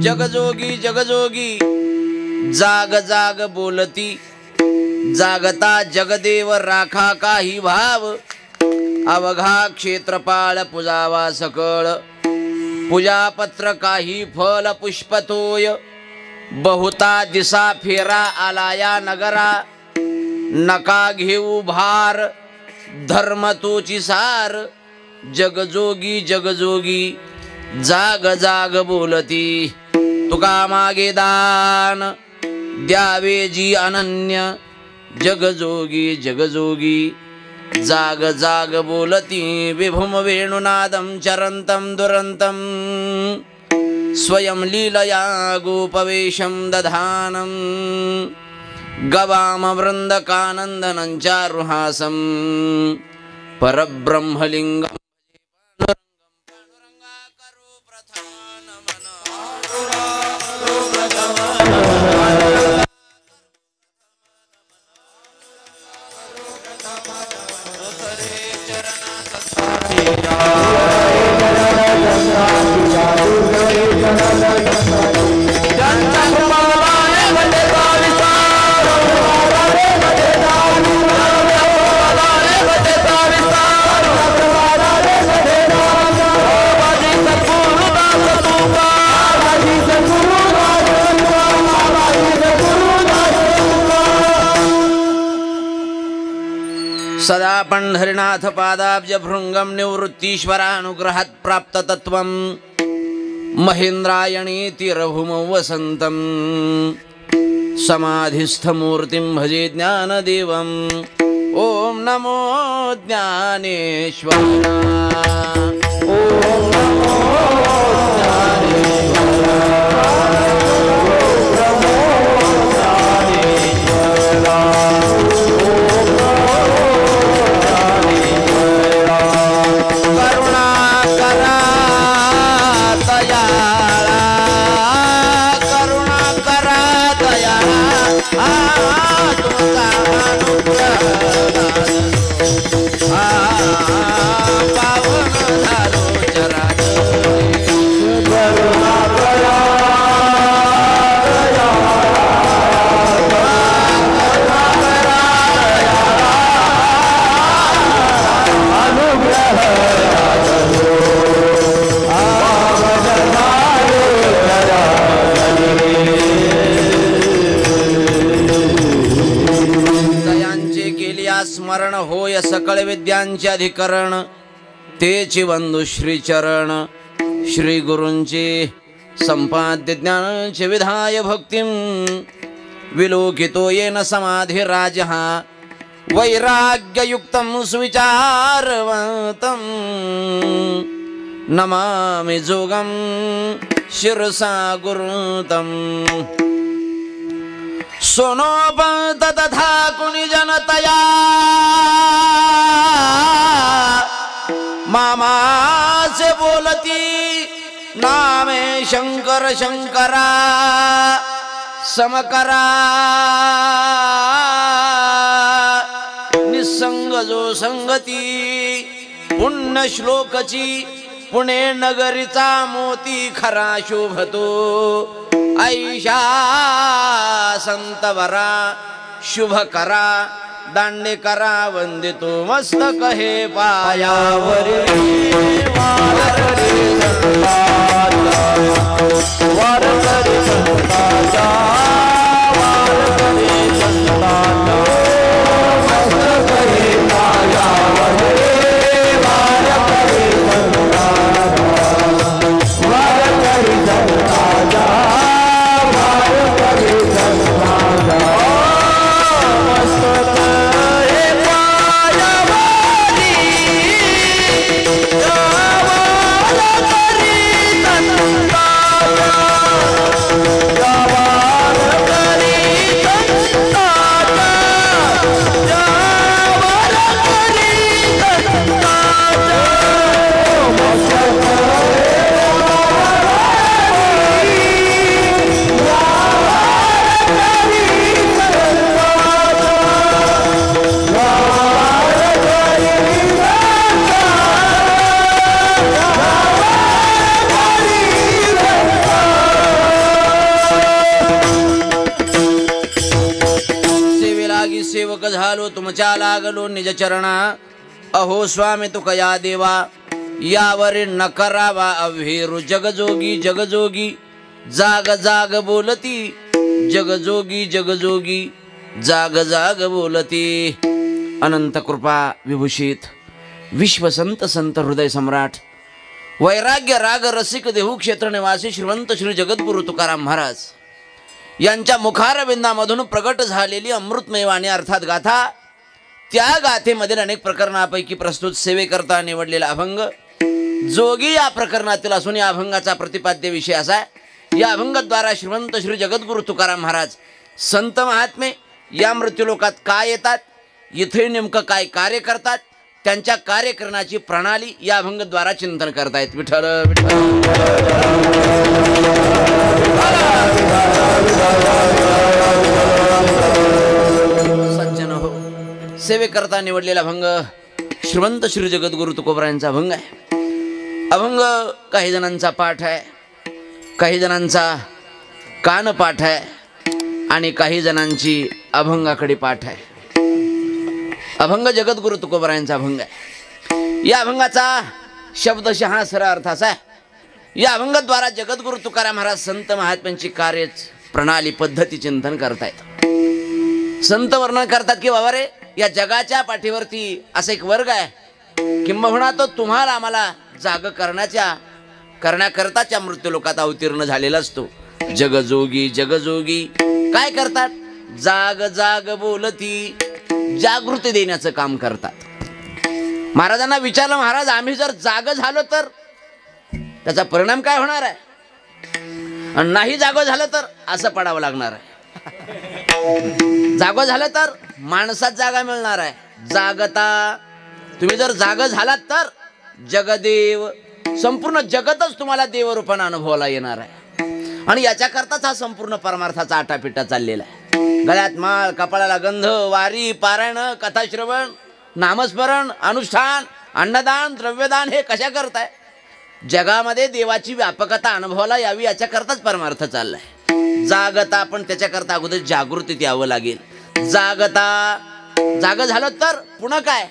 जगजोगी जगजोगी जाग जाग बोलती, जागता जगदेव राखा काही भाव, अवघा क्षेत्रपाळ पूजावा सकळ, पूजापत्र काही फल पुष्पतोय, बहुता दिसा फेरा आलाया नगरा, नका घेऊ भार धर्म तोची सार, जगजोगी जगजोगी जाग जाग बोलती, तुका मागे दान द्यावे जी अनन्य, जगजोगी जगजोगी जाग जाग बोलती, विभुम वेणुनादं चरन्तं दुरन्तं, स्वयं लीलया गोपवेशं दधानं, गवाम वृन्दकानन्दनं चारुहासं, परब्रह्मलिङ्गं सदा पंढरीनाथ पादाब्ज भृंगम निवृत्तीश्वरानुग्रहात् प्राप्त तत्वं, महेंद्रायणीति रघुमौ वसन्तं, समाधिस्थमूर्तिं भजे ज्ञानदेवं, ओम नमो ज्ञानेश्वराय, ओम नमो स्मरण होय सकळ विद्यांचे अधिकरण, तेची वंदू श्रीचरण, श्री गुरूंचे संपाद्य ज्ञानांचे विधाय भक्तिं, विलोकितो येन समाधिराजः, वैराग्ययुक्तं सुविचारवन्तं, नमामि जोगं शिरसा गुरुतं, सोनोपंत तथा कुनि जनतया, मामा से बोलती नामे शंकर शंकरा, समकरा निसंग जो संगती, पुण्य श्लोकची पुणे नगरीचा मोती खरा शोभतो, ऐशा संतवरा शुभ करा, दांडे करा वंदितो मस्तक हे पायावरी, सेवक झालो तुमच्या लागलो निज चरणा. अहो स्वामी तुकया देवा यावरी न करावा अव्हेरू. जगजोगी जगजोगी जाग जाग बोलती. जगजोगी जगजोगी जाग जाग बोलती. अनंत कृपा विभूषित विश्वसंत संत हृदय सम्राट वैराग्य राग रसिक देहू क्षेत्र निवासी श्रीमंत श्री जगद्गुरु तुकाराम महाराज यांच्या मुखारविंदामधून प्रगट झालेली अमृतमय वाणी अर्थात गाथा. त्या गाथेमधील अनेक प्रकरणापैकी प्रस्तुत सेवेकरता निवडलेला अभंग जोगी या प्रकरणातील असून या अभंगाचा प्रतिपाद्य विषय असा आहे. या अभंगाद्वारा श्रीमंत श्री जगद्गुरु तुकाराम महाराज संत महात्मे या मृत्यूलोकात काय येतात, इथे नेमकं काय कार्य करतात, त्यांच्या कार्य करण्याची प्रणाली या अभंगद्वारा चिंतन करतायत. विठ्ठल विठ्ठल. सज्जन हो, सेवेकरता निवडलेला अभंग श्रीमंत श्री जगद्गुरु तुकोबरायांचा अभंग आहे. अभंग काही जणांचा पाठ आहे, काही जणांचा कान पाठ आहे आणि काही जणांची अभंगाकडे पाठ आहे. अभंग जगद्गुरु तुकोबरायांचा अभंग आहे. या अभंगाचा शब्दशः सरळ अर्थ असा आहे. या अभंगाद्वारा जगद्गुरु तुकाराम महाराज संत महात्म्यांची कार्य प्रणाली पद्धती चिंतन करतायत. संत वर्णन करतात की बाबा रे, या जगाच्या पाठीवरती असा एक वर्ग आहे, किंबहुना तो तुम्हाला आम्हाला जाग करण्याकरताच्या मृत्यूलोकात अवतीर्ण झालेला असतो. जगजोगी जगजोगी काय करतात? जाग जाग बोलती, जागृती देण्याचं काम करतात. महाराजांना विचारलं, महाराज आम्ही जर जाग झालो तर त्याचा परिणाम काय होणार आहे, आणि नाही जागो झालं तर असं पडावं लागणार आहे. जागो झालं तर माणसात जागा मिळणार आहे. जागता तुम्ही जर जाग झालात तर जगदेव संपूर्ण जगतच तुम्हाला देवरूपानं अनुभवाला येणार आहे. आणि याच्याकरताच हा संपूर्ण परमार्थाचा आटापिटा चाललेला आहे. गळ्यात माळ, कपाळाला गंध, वारी, पारायण, कथाश्रवण, नामस्मरण, अनुष्ठान, अन्नदान, द्रव्यदान हे कशा करताय? जगामध्ये देवाची व्यापकता अनुभवाला यावी याच्याकरताच परमार्थ चाललाय. जागता पण त्याच्याकरता अगोदर जागृतीत यावं लागेल. जाग झालं तर पुन्हा काय?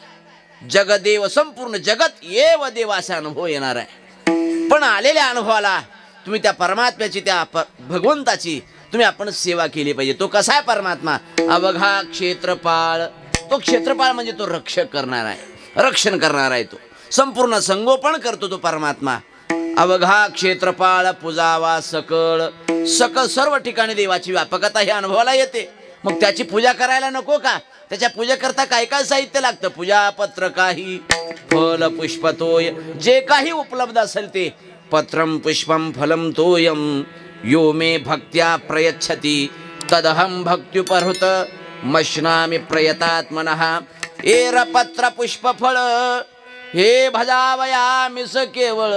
जगदेव संपूर्ण जगत येव देव असा अनुभव येणार आहे. पण आलेल्या अनुभवाला तुम्ही त्या परमात्म्याची त्या भगवंताची तुम्ही आपण सेवा केली पाहिजे. तो कसा आहे परमात्मा? अवघा क्षेत्रपाळ. तो क्षेत्रपाळ म्हणजे तो रक्षक करणार आहे, रक्षण करणार आहे. तो संपूर्ण संगोपन करतो तो परमात्मा. अवघा क्षेत्रपाळ पूजावा सकळ. सकळ सर्व ठिकाणी देवाची व्यापकता हे अनुभवाला येते. मग त्याची पूजा करायला नको का? त्याच्या पूजेकरता काय काय साहित्य लागतं? पूजा पत्र काही, फल पुष्प तोय, जे काही उपलब्ध असेल ते. पत्रम पुष्पम फलम तोयम यो मे भक्त्या प्रयच्छति तदहम भक्त्युपहृत मश्नामि प्रयतात्मनः. एर पत्र पुष्प फळ हे भजावयामि स केवळ.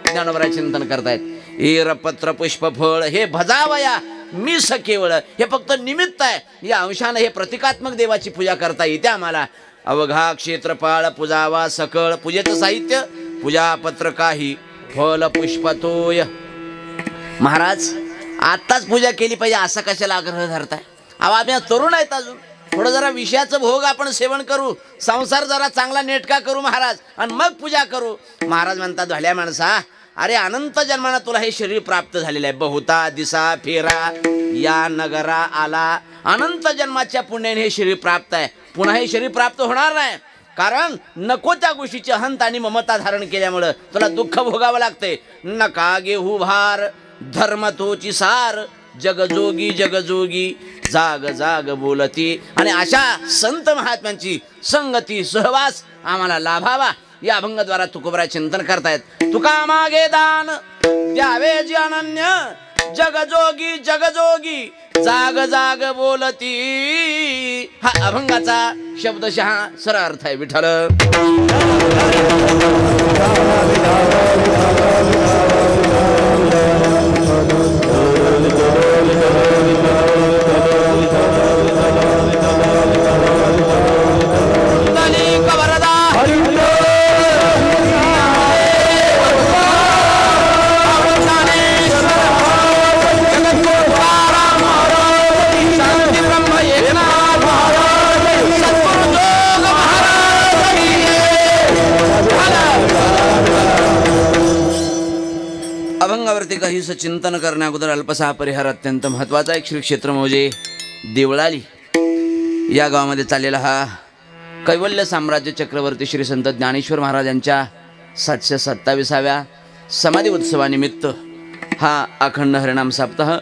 ज्ञानोबा चिंतन करतायत. एर पत्र पुष्प फळ हे भजावया मी स केवळ. हे फक्त निमित्त आहे. या अंशाने हे प्रतिकात्मक देवाची पूजा करता येते आम्हाला. अवघा क्षेत्रपाळ पूजावा सकळ. पूजेचं साहित्य पूजा पत्र काही, फल पुष्प तोय. महाराज आत्ताच पूजा केली पाहिजे असं कशाला आग्रह धरताय? अहो आम्ही तरुण आहेत, अजून थोडं जरा विषयाचं भोग आपण सेवन करू, संसार जरा चांगला नेटका करू महाराज, आणि मग पूजा करू. महाराज म्हणतात, भल्या माणसा, अरे अनंत जन्मानं तुला हे शरीर प्राप्त झालेलं आहे. बहुता दिसा फेरा या नगरा आला. अनंत जन्माच्या पुण्याने हे शरीर प्राप्त आहे. पुन्हा हे शरीर प्राप्त होणार नाही, कारण नको त्या गोष्टीची अहंत आणि ममता धारण केल्यामुळं तुला दुःख भोगावं लागतंय. नका घेऊ भार धर्म तोची सार. जगजोगी जगजोगी जाग जाग बोलती. आणि अशा संत महात्म्यांची संगती सहवास आम्हाला लाभावा या अभंगाद्वारा तुकोबरा चिंतन करतायत. तुका मागे दान द्यावे जी अनन्य. जगजोगी जगजोगी जाग जाग बोलती. हा अभंगाचा शब्दशः सरळ अर्थ आहे. विठ्ठल. काहीस चिंतन करण्या अगोदर अल्पसा परिहार अत्यंत महत्त्वाचा एक श्री क्षेत्र म्हणजे देवळाली या गावामध्ये चाललेला हा कैवल्य साम्राज्य चक्रवर्ती श्री संत ज्ञानेश्वर महाराज यांच्या 727व्या समाधी उत्सवानिमित्त हा अखंड हरिनाम सप्ताह,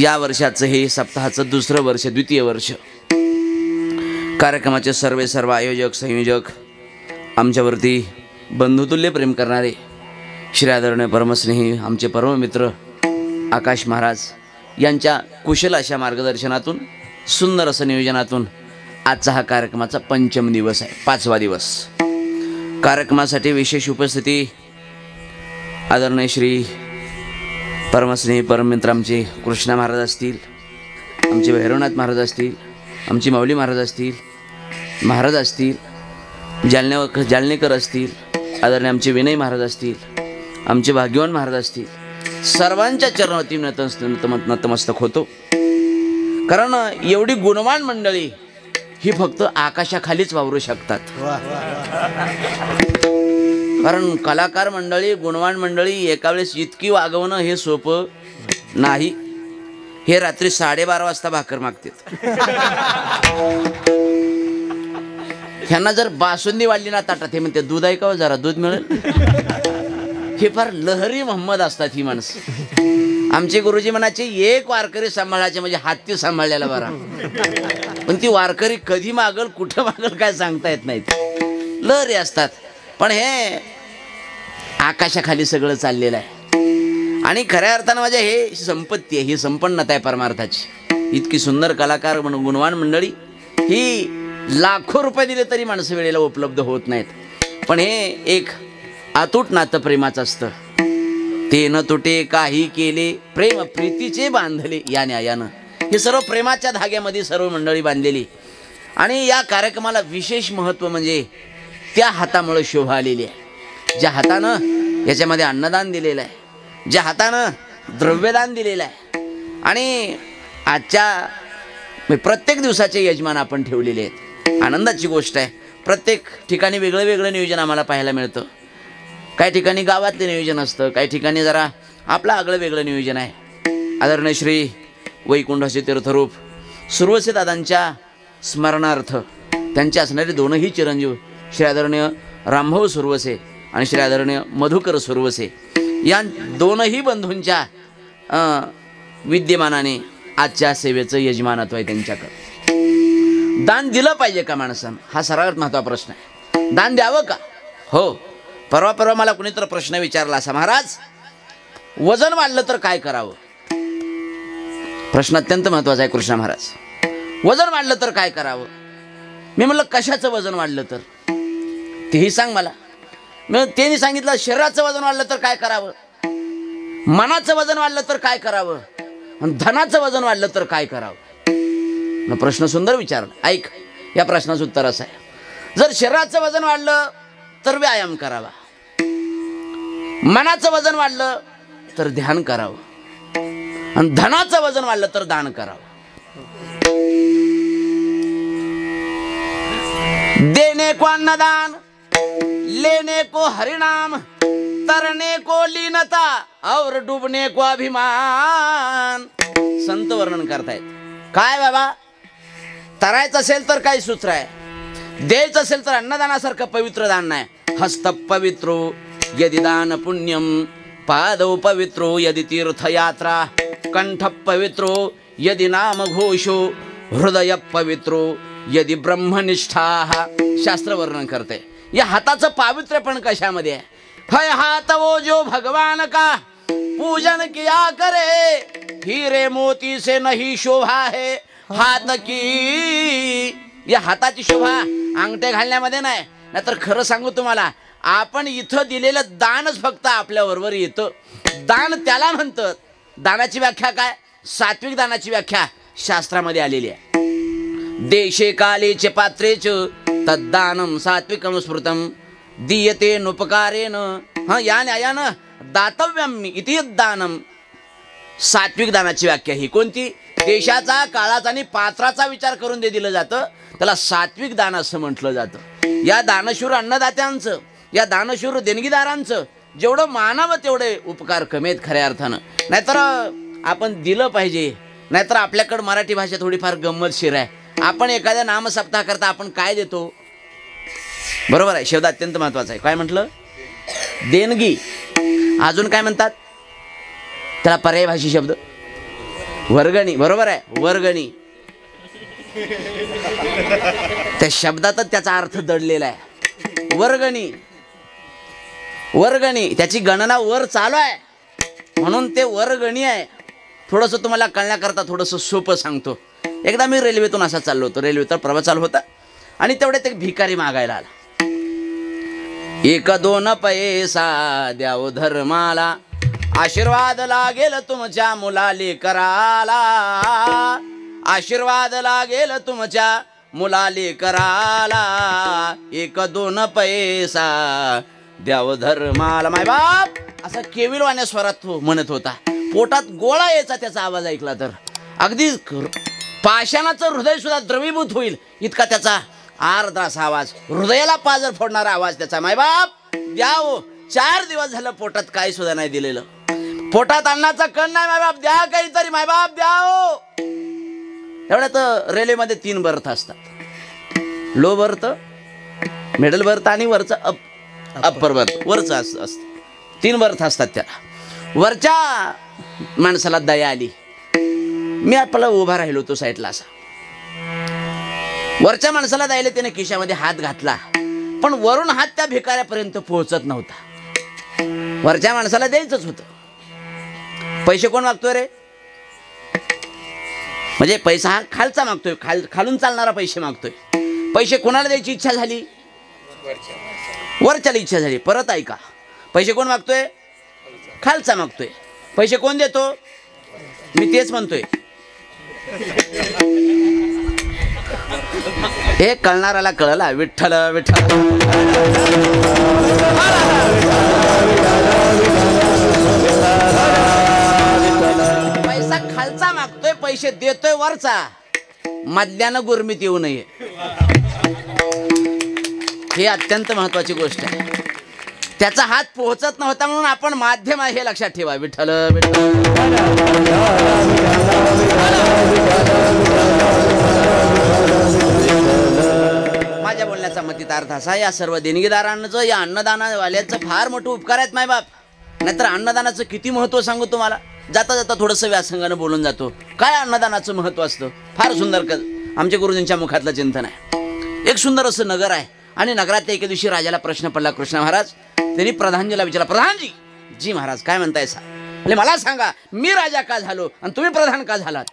या वर्षाचं हे सप्ताहाचं दुसरं वर्ष, द्वितीय वर्ष. कार्यक्रमाचे सर्व आयोजक संयोजक, आमच्यावरती बंधुतुल्य प्रेम करणारे श्री आदरणीय परमस्नेही आमचे परममित्र आकाश महाराज यांच्या कुशल अशा मार्गदर्शनातून, सुंदर असं नियोजनातून आजचा हा कार्यक्रमाचा पंचम दिवस आहे, 5वा दिवस. कार्यक्रमासाठी विशेष उपस्थिती आदरणीय श्री परमस्नेही परममित्र आमचे कृष्णा महाराज असतील, आमचे भैरवनाथ महाराज असतील, आमची माऊली महाराज असतील, जालनेकर असतील, आदरणीय आमचे विनय महाराज असतील, आमचे भाग्यवान महाराज असतील. सर्वांच्या चरणावरती नतमस्तक होतो. कारण एवढी गुणवान मंडळी ही फक्त आकाशाखालीच वावरू शकतात. कारण कलाकार मंडळी, गुणवान मंडळी एका वेळेस इतकी वागवणं हे सोपं नाही. हे रात्री 12:30 वाजता भाकर मागतात. ह्यांना जर बासुंदी वाढली ना ताटात, हे म्हणते दूध आहे का हो, जरा दूध मिळेल. हे फार लहरी मोहम्मद असतात ही माणसं. आमचे गुरुजी म्हणायचे एक वारकरी सांभाळायचे म्हणजे हत्ती सांभाळलेला बरा. पण ती वारकरी कधी मागल, कुठं मागल काय सांगता येत नाहीत, लहरी असतात. पण हे आकाशाखाली सगळं चाललेलं आहे. आणि खऱ्या अर्थानं माझ्या हे संपत्ती आहे, ही संपन्नता आहे परमार्थाची. इतकी सुंदर कलाकार गुणवान मंडळी ही लाखो रुपये दिले तरी माणसं वेळेला उपलब्ध होत नाहीत. पण हे एक अतूट नातं प्रेमाचं असतं. ते न तुटे काही केले, प्रेम प्रीतीचे बांधले या न्यायानं. हे सर्व प्रेमाच्या धाग्यामध्ये सर्व मंडळी बांधलेली. आणि या कार्यक्रमाला विशेष महत्त्व म्हणजे त्या हातामुळे शोभा आलेली आहे, ज्या हातानं याच्यामध्ये अन्नदान दिलेलं आहे, ज्या हातानं द्रव्यदान दिलेलं आहे. आणि आजच्या प्रत्येक दिवसाचे यजमान आपण ठेवलेले आहेत. आनंदाची गोष्ट आहे. प्रत्येक ठिकाणी वेगळं वेगळं नियोजन आम्हाला पाहायला मिळतं. काही ठिकाणी गावातले नियोजन असतं, काही ठिकाणी जरा आपलं आगळं वेगळं नियोजन आहे. आदरणीय श्री वैकुंठाचे तीर्थरूप सुरवसे दादांच्या स्मरणार्थ त्यांचे असणारे दोनही चिरंजीव श्री आदरणीय रामभाऊ सुरवसे आणि श्री आदरणीय मधुकर सुरवसे या दोनही बंधूंच्या विद्यमानाने आजच्या सेवेचं यजमानत्व आहे त्यांच्याकडं. दान दिलं पाहिजे का माणसानं, हा सर्वात महत्त्वाचा प्रश्न आहे. दान द्यावं का? हो. परवा मला कुणीतरी प्रश्न विचारला असा, महाराज वजन वाढलं तर काय करावं? प्रश्न अत्यंत महत्त्वाचा आहे कृष्णा महाराज. वजन वाढलं तर काय करावं? मी म्हणलं कशाचं वजन वाढलं तर तेही सांग मला. मग त्यांनी सांगितलं शरीराचं वजन वाढलं तर काय करावं, मनाचं वजन वाढलं तर काय करावं, आणि धनाचं वजन वाढलं तर काय करावं. मग प्रश्न सुंदर विचारला. ऐक, या प्रश्नाचं उत्तर असं आहे. जर शरीराचं वजन वाढलं तर व्यायाम करावा, मनाचं वजन वाढलं तर ध्यान करावं, आणि धनाचं वजन वाढलं तर दान करावं. देने को अन्नदान, लेने को हरिनाम, तरने को लीनता और डूबने को अभिमान. संत वर्णन करतायत. काय बाबा, तरायचं असेल तर काय सूत्र आहे, द्यायचं असेल तर अन्नदानासारखं पवित्र दान नाही. हस्त पवित्रो यदि दान पुण्यम, पादौ पवित्रो यदि तीर्थयात्रा, कंठ पवित्रो यदि नाम घोषो, हृदय पवित्रो यदि ब्रह्मनिष्ठा. शास्त्र वर्णन करते. या हाताचं पावित्र्य पण कशामध्ये आहे? है हाथ वो जो भगवान का पूजन किया करे, हीरे मोती से नहीं शोभा है हात की. या हाताची शोभा अंगठे घालण्यामध्ये नाही. नाहीतर खरं सांगू तुम्हाला, आपण इथं दिलेलं दानच फक्त आपल्या बरोबर येतं. दान त्याला म्हणतात. दानाची व्याख्या काय? सात्विक दानाची व्याख्या शास्त्रामध्ये आलेली आहे. देशे कालेचे पात्रेच तद्दानम सात्विकम स्मृतम दीयते नुपकारेन. या न्यायानं दातव्यम इति दानम. सात्विक दानाची व्याख्या ही कोणती? देशाचा, काळाचा आणि पात्राचा विचार करून ते दिलं जातं, त्याला सात्विक दान असं म्हटलं जातं. या दानशूर अन्नदात्यांचं, या दानशूर देणगीदारांचं जेवढं मानावं तेवढे उपकार कमी आहेत खऱ्या अर्थानं. नाहीतर आपण दिलं पाहिजे. नाहीतर आपल्याकडं मराठी भाषा थोडीफार गंमतशीर आहे. आपण एखाद्या नामसप्ताह करता आपण काय देतो? बरोबर आहे, शब्द अत्यंत महत्वाचा आहे. काय म्हटलं? देणगी. अजून काय म्हणतात त्याला पर्यायभाषी शब्द? वर्गणी. बरोबर आहे, वर्गणी. त्या शब्दातच त्याचा अर्थ दडलेला आहे. वर्गणी. वर्गणी त्याची गणना वर चालू आहे म्हणून ते वर्गणी आहे. थोडंसं तुम्हाला कळण्याकरता थोडंसं सोपं सांगतो. एकदा मी रेल्वेतून असा चाललो होतो. रेल्वेचा प्रवास चालू होता आणि तेवढ्यात एक भिकारी मागायला आला. 1-2 पैसा द्याव धर्माला, आशीर्वाद लागेल तुमच्या मुलाली कराला, आशीर्वाद लागेल तुमच्या मुलाली कराला, 1-2 पैसा द्याव धर्माला. माय बाप असा केविलवाण्या स्वरात तो म्हणत होता. पोटात गोळा यायचा त्याचा आवाज ऐकला तर. अगदी पाषाणाचं हृदय सुद्धा द्रवीभूत होईल इतका त्याचा आर्द्र असा आवाज, हृदयाला पाजर फोडणारा आवाज त्याचा. मायबाप द्याव. 4 दिवस झालं पोटात काही सुद्धा नाही दिलेलं. पोटात अन्नाचा कण नाही. मायबाप द्या काहीतरी. मायबाप द्याव. एवढ्यात रेल्वेमध्ये 3 बर्थ असतात. लो बर्थ, मिडल बर्थ आणि वरचं अप्पर बर्थ. वरचं असतं. 3 बर्थ असतात त्याला. वरच्या माणसाला दया आली. मी आपल्याला उभा राहिलो होतो साईडला असा. वरच्या माणसाला द्यायला त्याने खिशामध्ये हात घातला पण वरून हात त्या भिकाऱ्यापर्यंत पोहोचत नव्हता. वरच्या माणसाला द्यायचंच होतं. पैसे कोण मागतोय रे? म्हणजे पैसा हा खालचा मागतोय, खालून चालणारा पैसे मागतोय. पैसे कोणाला द्यायची इच्छा झाली? वरच्याला इच्छा झाली. परत ऐका, पैसे कोण मागतोय? खालचा मागतोय. पैसे कोण देतो? मी तेच म्हणतोय. हे कळणाराला कळला. विठ्ठल विठ्ठल. पैसा खालचा मागतोय, पैसे देतोय वरचा. मधल्यानं गुरमीत येऊ नये. हे अत्यंत महत्वाची गोष्ट आहे. त्याचा हात पोहोचत नव्हता म्हणून आपण माध्यम आहे हे लक्षात ठेवा. विठ्ठल विठ्ठल. माझ्या बोलण्याचा मतितार्थ असा, या सर्व देणगीदारांचं, या अन्नदानवाल्यांचं फार मोठं उपकार आहेत मायबाप. नाहीतर अन्नदानाचं किती महत्व सांगू तुम्हाला. जाता जाता थोडंसं व्यासंगानं बोलून जातो. काय अन्नदानाचं महत्व असतं फार सुंदर आमच्या गुरुजींच्या मुखातलं चिंतन आहे. एक सुंदर असं नगर आहे आणि नगरात एके दिवशी राजाला प्रश्न पडला. कृष्ण महाराज त्यांनी प्रधानजीला विचारला, प्रधानजी. जी महाराज काय म्हणताय सा? म्हणजे मला सांगा, मी राजा का झालो आणि तुम्ही प्रधान का झालात?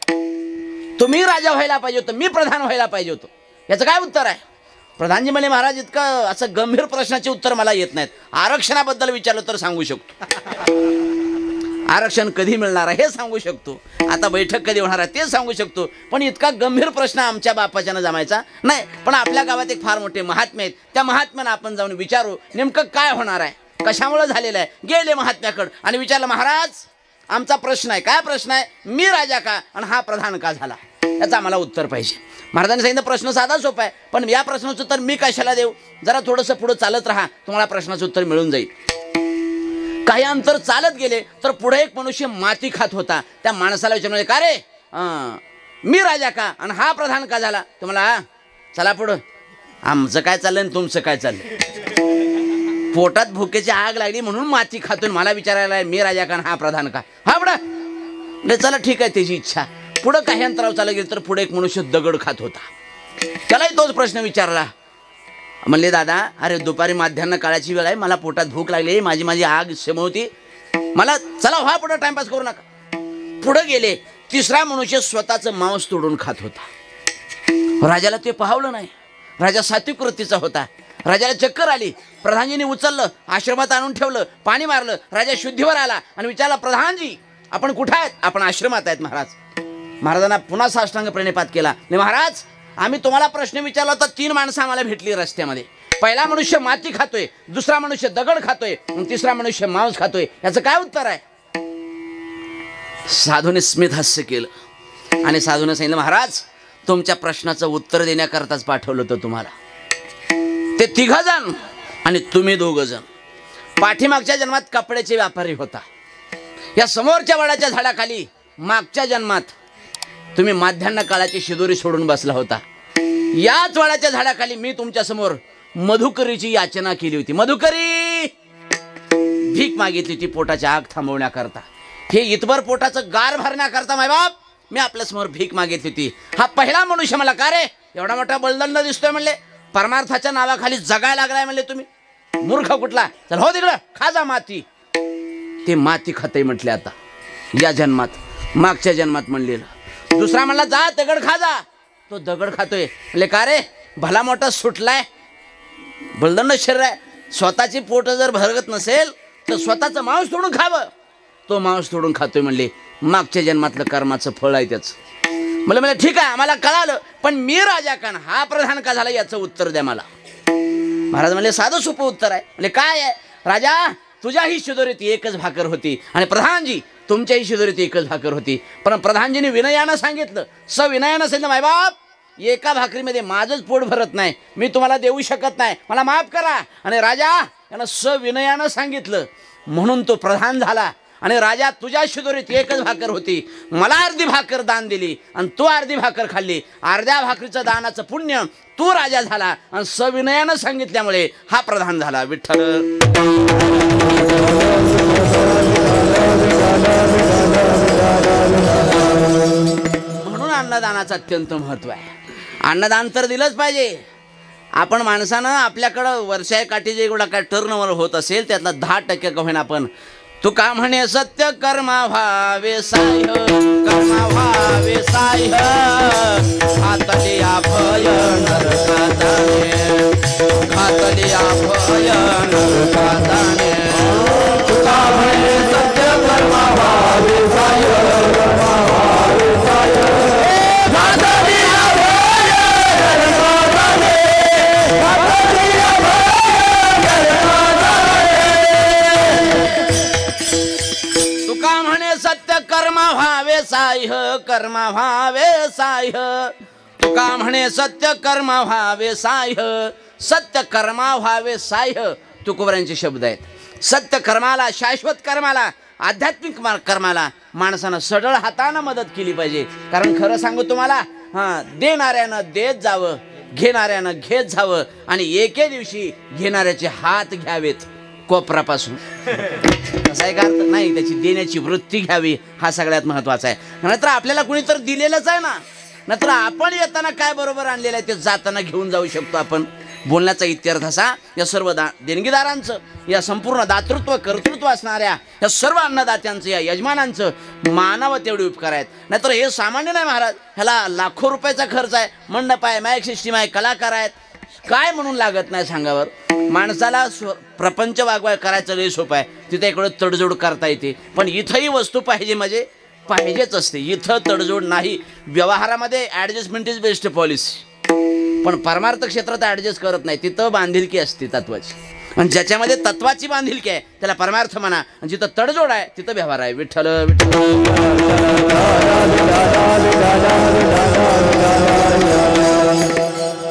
तुम्ही राजा व्हायला पाहिजे होतं, मी प्रधान व्हायला पाहिजे होतो. याचं काय उत्तर आहे? प्रधानजी म्हणे, महाराज इतकं असं गंभीर प्रश्नाचे उत्तर मला येत नाहीत. आरक्षणाबद्दल विचारलं तर सांगू शकतो. आरक्षण कधी मिळणार आहे हे सांगू शकतो. आता बैठक कधी होणार आहे ते सांगू शकतो. पण इतका गंभीर प्रश्न आमच्या बापाच्यानं जमायचा नाही. पण आपल्या गावात एक फार मोठे महात्मे आहेत. त्या महात्म्यानं आपण जाऊन विचारू नेमकं काय होणार आहे, कशामुळे झालेलं आहे. गेले महात्म्याकडं आणि विचारलं, महाराज आमचा प्रश्न आहे. काय प्रश्न आहे? मी राजा का आणि हा प्रधान का झाला, याचं आम्हाला उत्तर पाहिजे. महाराजांनी सांगितलं, प्रश्न साधा सोपा आहे पण या प्रश्नाचं उत्तर मी कशाला देऊ? जरा थोडंसं पुढं चालत राहा, तुम्हाला प्रश्नाचं उत्तर मिळून जाईल. काही अंतर चालत गेले तर पुढे एक मनुष्य माती खात होता. त्या माणसाला विचारलं, का रे मी राजा का आणि हा प्रधान का झाला? तुम्हाला चला पुढं, आमचं काय चाललंय आणि तुमचं काय चाललंय? पोटात भुकेची आग लागली म्हणून माती खातून मला विचारायला मी राजा का आणि हा प्रधान का? हा पुढं. चला ठीक आहे, त्याची इच्छा. पुढं काही अंतरावर चालत गेलं तर पुढे एक मनुष्य दगड खात होता. त्यालाही तोच प्रश्न विचारला. म्हणले, दादा अरे दुपारी माध्यान्ह काळाची वेळ आहे, मला पोटात भूक लागली, माझी आग समवती, मला चला व्हा पुढं, टाइमपास करू नका. पुढे गेले. तिसरा मनुष्य स्वतःचं मांस तोडून खात होता. राजाला ते पाहवलं नाही. राजा सात्विक वृत्तीचा होता. राजाला चक्कर आली. प्रधानजींनी उचललं, आश्रमात आणून ठेवलं, पाणी मारलं. राजा शुद्धीवर आला आणि विचारला, प्रधानजी आपण कुठे आहेत? आपण आश्रमात आहेत महाराज. महाराजांना पुन्हा साष्टांग प्रणिपात केला. नाही महाराज, आम्ही तुम्हाला प्रश्न विचारला होता. 3 माणसं आम्हाला भेटली रस्त्यामध्ये. पहिला मनुष्य माती खातोय, दुसरा मनुष्य दगड खातोय, तिसरा मनुष्य मांस खातोय. याचं काय उत्तर आहे? साधूने स्मित हास्य केलं आणि साधूने सांगितलं, महाराज तुमच्या प्रश्नाचं उत्तर देण्याकरताच पाठवलं होतं तुम्हाला. ते 3 जण आणि तुम्ही 2 जण. पाठीमागच्या जन्मात कपड्याचे व्यापारी होता. या समोरच्या वडाच्या झाडाखाली मागच्या जन्मात तुम्ही माध्यान्ह काळाची शिदोरी सोडून बसला होता. याच वडाच्या झाडाखाली मी तुमच्या समोर मधुकरीची याचना केली होती. मधुकरी, भीक मागितली होती पोटाच्या आग थांबवण्याकरता. हे इतभर पोटाचं गार भरण्याकरता मायबाप मी आपल्या समोर भीक मागितली होती. हा पहिला मनुष्य मला का रे एवढा मोठा बलदंड दिसतोय म्हणले, परमार्थाच्या नावाखाली जगायला लागलाय म्हणले तुम्ही, मूर्ख कुठला, चल हो तिकडं खा जा माती. ते माती खाते म्हटले आता या जन्मात. मागच्या जन्मात म्हणलेलं. दुसरा म्हणला जा दगड खा जा, तो दगड खातोय म्हणले का रे भला मोठा सुटलाय, बलदंड शरीर आहे, स्वतःची पोट जर भरगत नसेल तर स्वतःचं मांस तोडून खावं, तो मांस तोडून खातोय म्हणले. मागच्या जन्मातलं कर्माचं फळ आहे त्याचं. मला म्हणलं ठीक आहे आम्हाला कळालं, पण मी राजा का हा प्रधान का झाला याचं उत्तर द्या मला. महाराज म्हणले साधं सोपं उत्तर आहे. म्हणजे काय आहे राजा, तुझ्याही शिदोरीत एकच भाकर होती आणि प्रधानजी तुमच्याही शिदोरीत एकच भाकर होती, पण प्रधानजीने विनयानं सांगितलं, सविनयानं सांगितलं मायबाप एका भाकरीमध्ये माझंच पोट भरत नाही, मी तुम्हाला देऊ शकत नाही, मला माफ करा. आणि राजा यानं सविनयानं सांगितलं म्हणून तो प्रधान झाला. आणि राजा तुझ्या शिदोरीत एकच भाकर होती, मला अर्धी भाकर दान दिली आणि तू अर्धी भाकर खाल्ली, अर्ध्या भाकरीचं दानाचं पुण्य तू राजा झाला आणि सविनयानं सांगितल्यामुळे हा प्रधान झाला. विठ्ठल. म्हणून अन्नदानाचं अत्यंत महत्व आहे. अन्नदान तर दिलंच पाहिजे. आपण माणसानं आपल्याकडं वर्षा काठी जे एवढा काय टर्नओव्हर होत असेल त्यातला 10% का होईना आपण तुका म्हणे सत्य कर्मा व्हावे साह्य, कर्मा व्हावे साह्य, घातले अभय नरका जाणे, घातले अभय नरका जाणे. तुका म्हणे सत्य कर्मा व्हावे साह्य, कर्मा व्हावे साह्य, घातले अभय नरका जाणे, घातले अभय नरका जाणे. तुका म्हणे सत्य कर्मा व्हावे साह्य, कर्मा व्हावे साह्य, तुका म्हणे सत्य कर्मा व्हावे साह्य, सत्य कर्मा व्हावे साह्य तुकोबरांचे शब्द आहेत. सत्य कर्माला, शाश्वत कर्माला, आध्यात्मिक कर्माला माणसानं सडळ हातानं मदत केली पाहिजे. कारण खरं सांगू तुम्हाला, देणाऱ्यानं देत जावं, घेणाऱ्यानं घेत जावं आणि एके दिवशी घेणाऱ्याचे हात घ्यावेत कोपरापासून. असा एक अर्थ नाही, त्याची देण्याची वृत्ती घ्यावी हा सगळ्यात महत्वाचा आहे. नाहीतर आपल्याला कुणी तर दिलेलंच आहे ना, नाहीतर आपण येताना काय बरोबर आणलेलं आहे ते जाताना घेऊन जाऊ शकतो आपण. बोलण्याचा इत्यर्थ असा, या सर्व देणगीदारांचं, या संपूर्ण दातृत्व कर्तृत्व असणाऱ्या या सर्व अन्नदात्यांचं, या यजमानांचं मानावं तेवढे उपकार आहेत. नाहीतर हे सामान्य नाही महाराज, ह्याला लाखो रुपयाचा खर्च आहे, मंडप आहे, माईक सिस्टीम आहे, कलाकार आहेत, काय म्हणून लागत नाही सांगावर. माणसाला प्रपंच वागवाय करायचं लय सोपं आहे, तिथे इकडं तडजोड करता येते, पण इथंही वस्तू पाहिजे म्हणजे पाहिजेच असते. इथं तडजोड नाही. व्यवहारामध्ये ॲडजस्टमेंट इज बेस्ट पॉलिसी, पण परमार्थ क्षेत्रात ॲडजस्ट करत नाही. तिथं बांधिलकी असते तत्वाची, आणि ज्याच्यामध्ये तत्वाची बांधिलकी आहे त्याला परमार्थ म्हणा, आणि जिथं तडजोड आहे तिथं व्यवहार आहे. विठ्ठल विठ्ठल.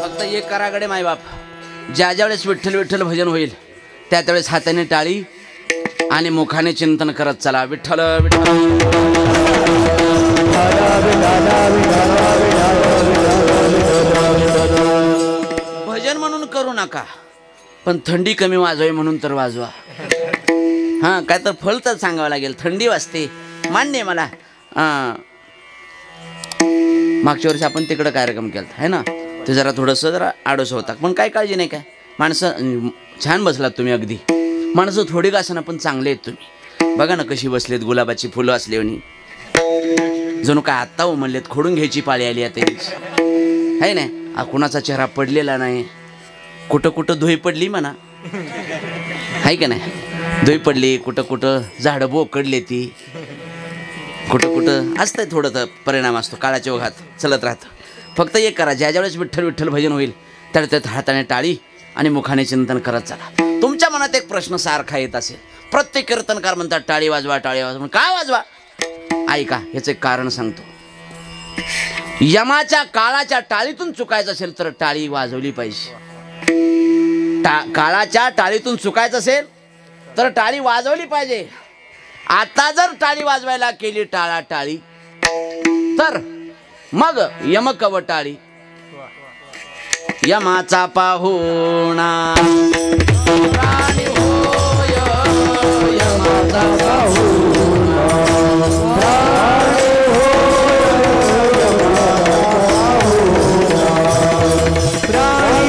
फक्त एक करागडे मायबाप, ज्या ज्यावेळेस विठ्ठल विठ्ठल भजन होईल त्या त्यावेळेस हाताने टाळी आणि मुखाने चिंतन करत चला. विठ्ठल विठ्ठल. भजन म्हणून करू नका, पण थंडी कमी वाजवावी म्हणून तर वाजवा. हां, काय तर फळ तर सांगावं लागेल. थंडी वाजते मान्य मला. मागच्या वर्षी आपण तिकडं कार्यक्रम केला आहे ना, ते जरा थोडंसं जरा आडोसं होता, पण काय काळजी नाही. काय माणसं छान बसलात तुम्ही, अगदी माणसं थोडी घासणं पण चांगले आहेत तुम्ही. बघा ना कशी बसलेत, गुलाबाची फुलं असल्याने, जणू काय आत्ता उमललेत. खोडून घ्यायची पाळी आली आता आहे ना. कुणाचा चेहरा पडलेला नाही, कुठं कुठं धुई पडली म्हणा, आहे का नाही, धुई पडली, कुठं कुठं झाडं बोकडले, ती कुठं कुठं असतंय, थोडं तर परिणाम असतो, काळाच्या ओघात चलत राहतं. फक्त एक करा, ज्या ज्यावेळेस विठ्ठल विठ्ठल भजन होईल त्यावेळेस हाताने टाळी आणि मुखाने चिंतन करत चला. तुमच्या मनात एक प्रश्न सारखा येत असेल, प्रत्येक कीर्तनकार म्हणतात टाळी वाजवा, टाळी वाजवा. काय वाजवा? ऐका, ह्याचं एक कारण सांगतो. यमाच्या काळाच्या टाळीतून चुकायचं असेल तर टाळी वाजवली पाहिजे. काळाच्या टाळीतून चुकायचं असेल तर टाळी वाजवली पाहिजे. आता जर टाळी वाजवायला केली टाळाटाळी तर मग यमकवटाळी. यमाचा पाहुणा प्राणी होय, यमाचा पाहुणा प्राणी होय, प्राणी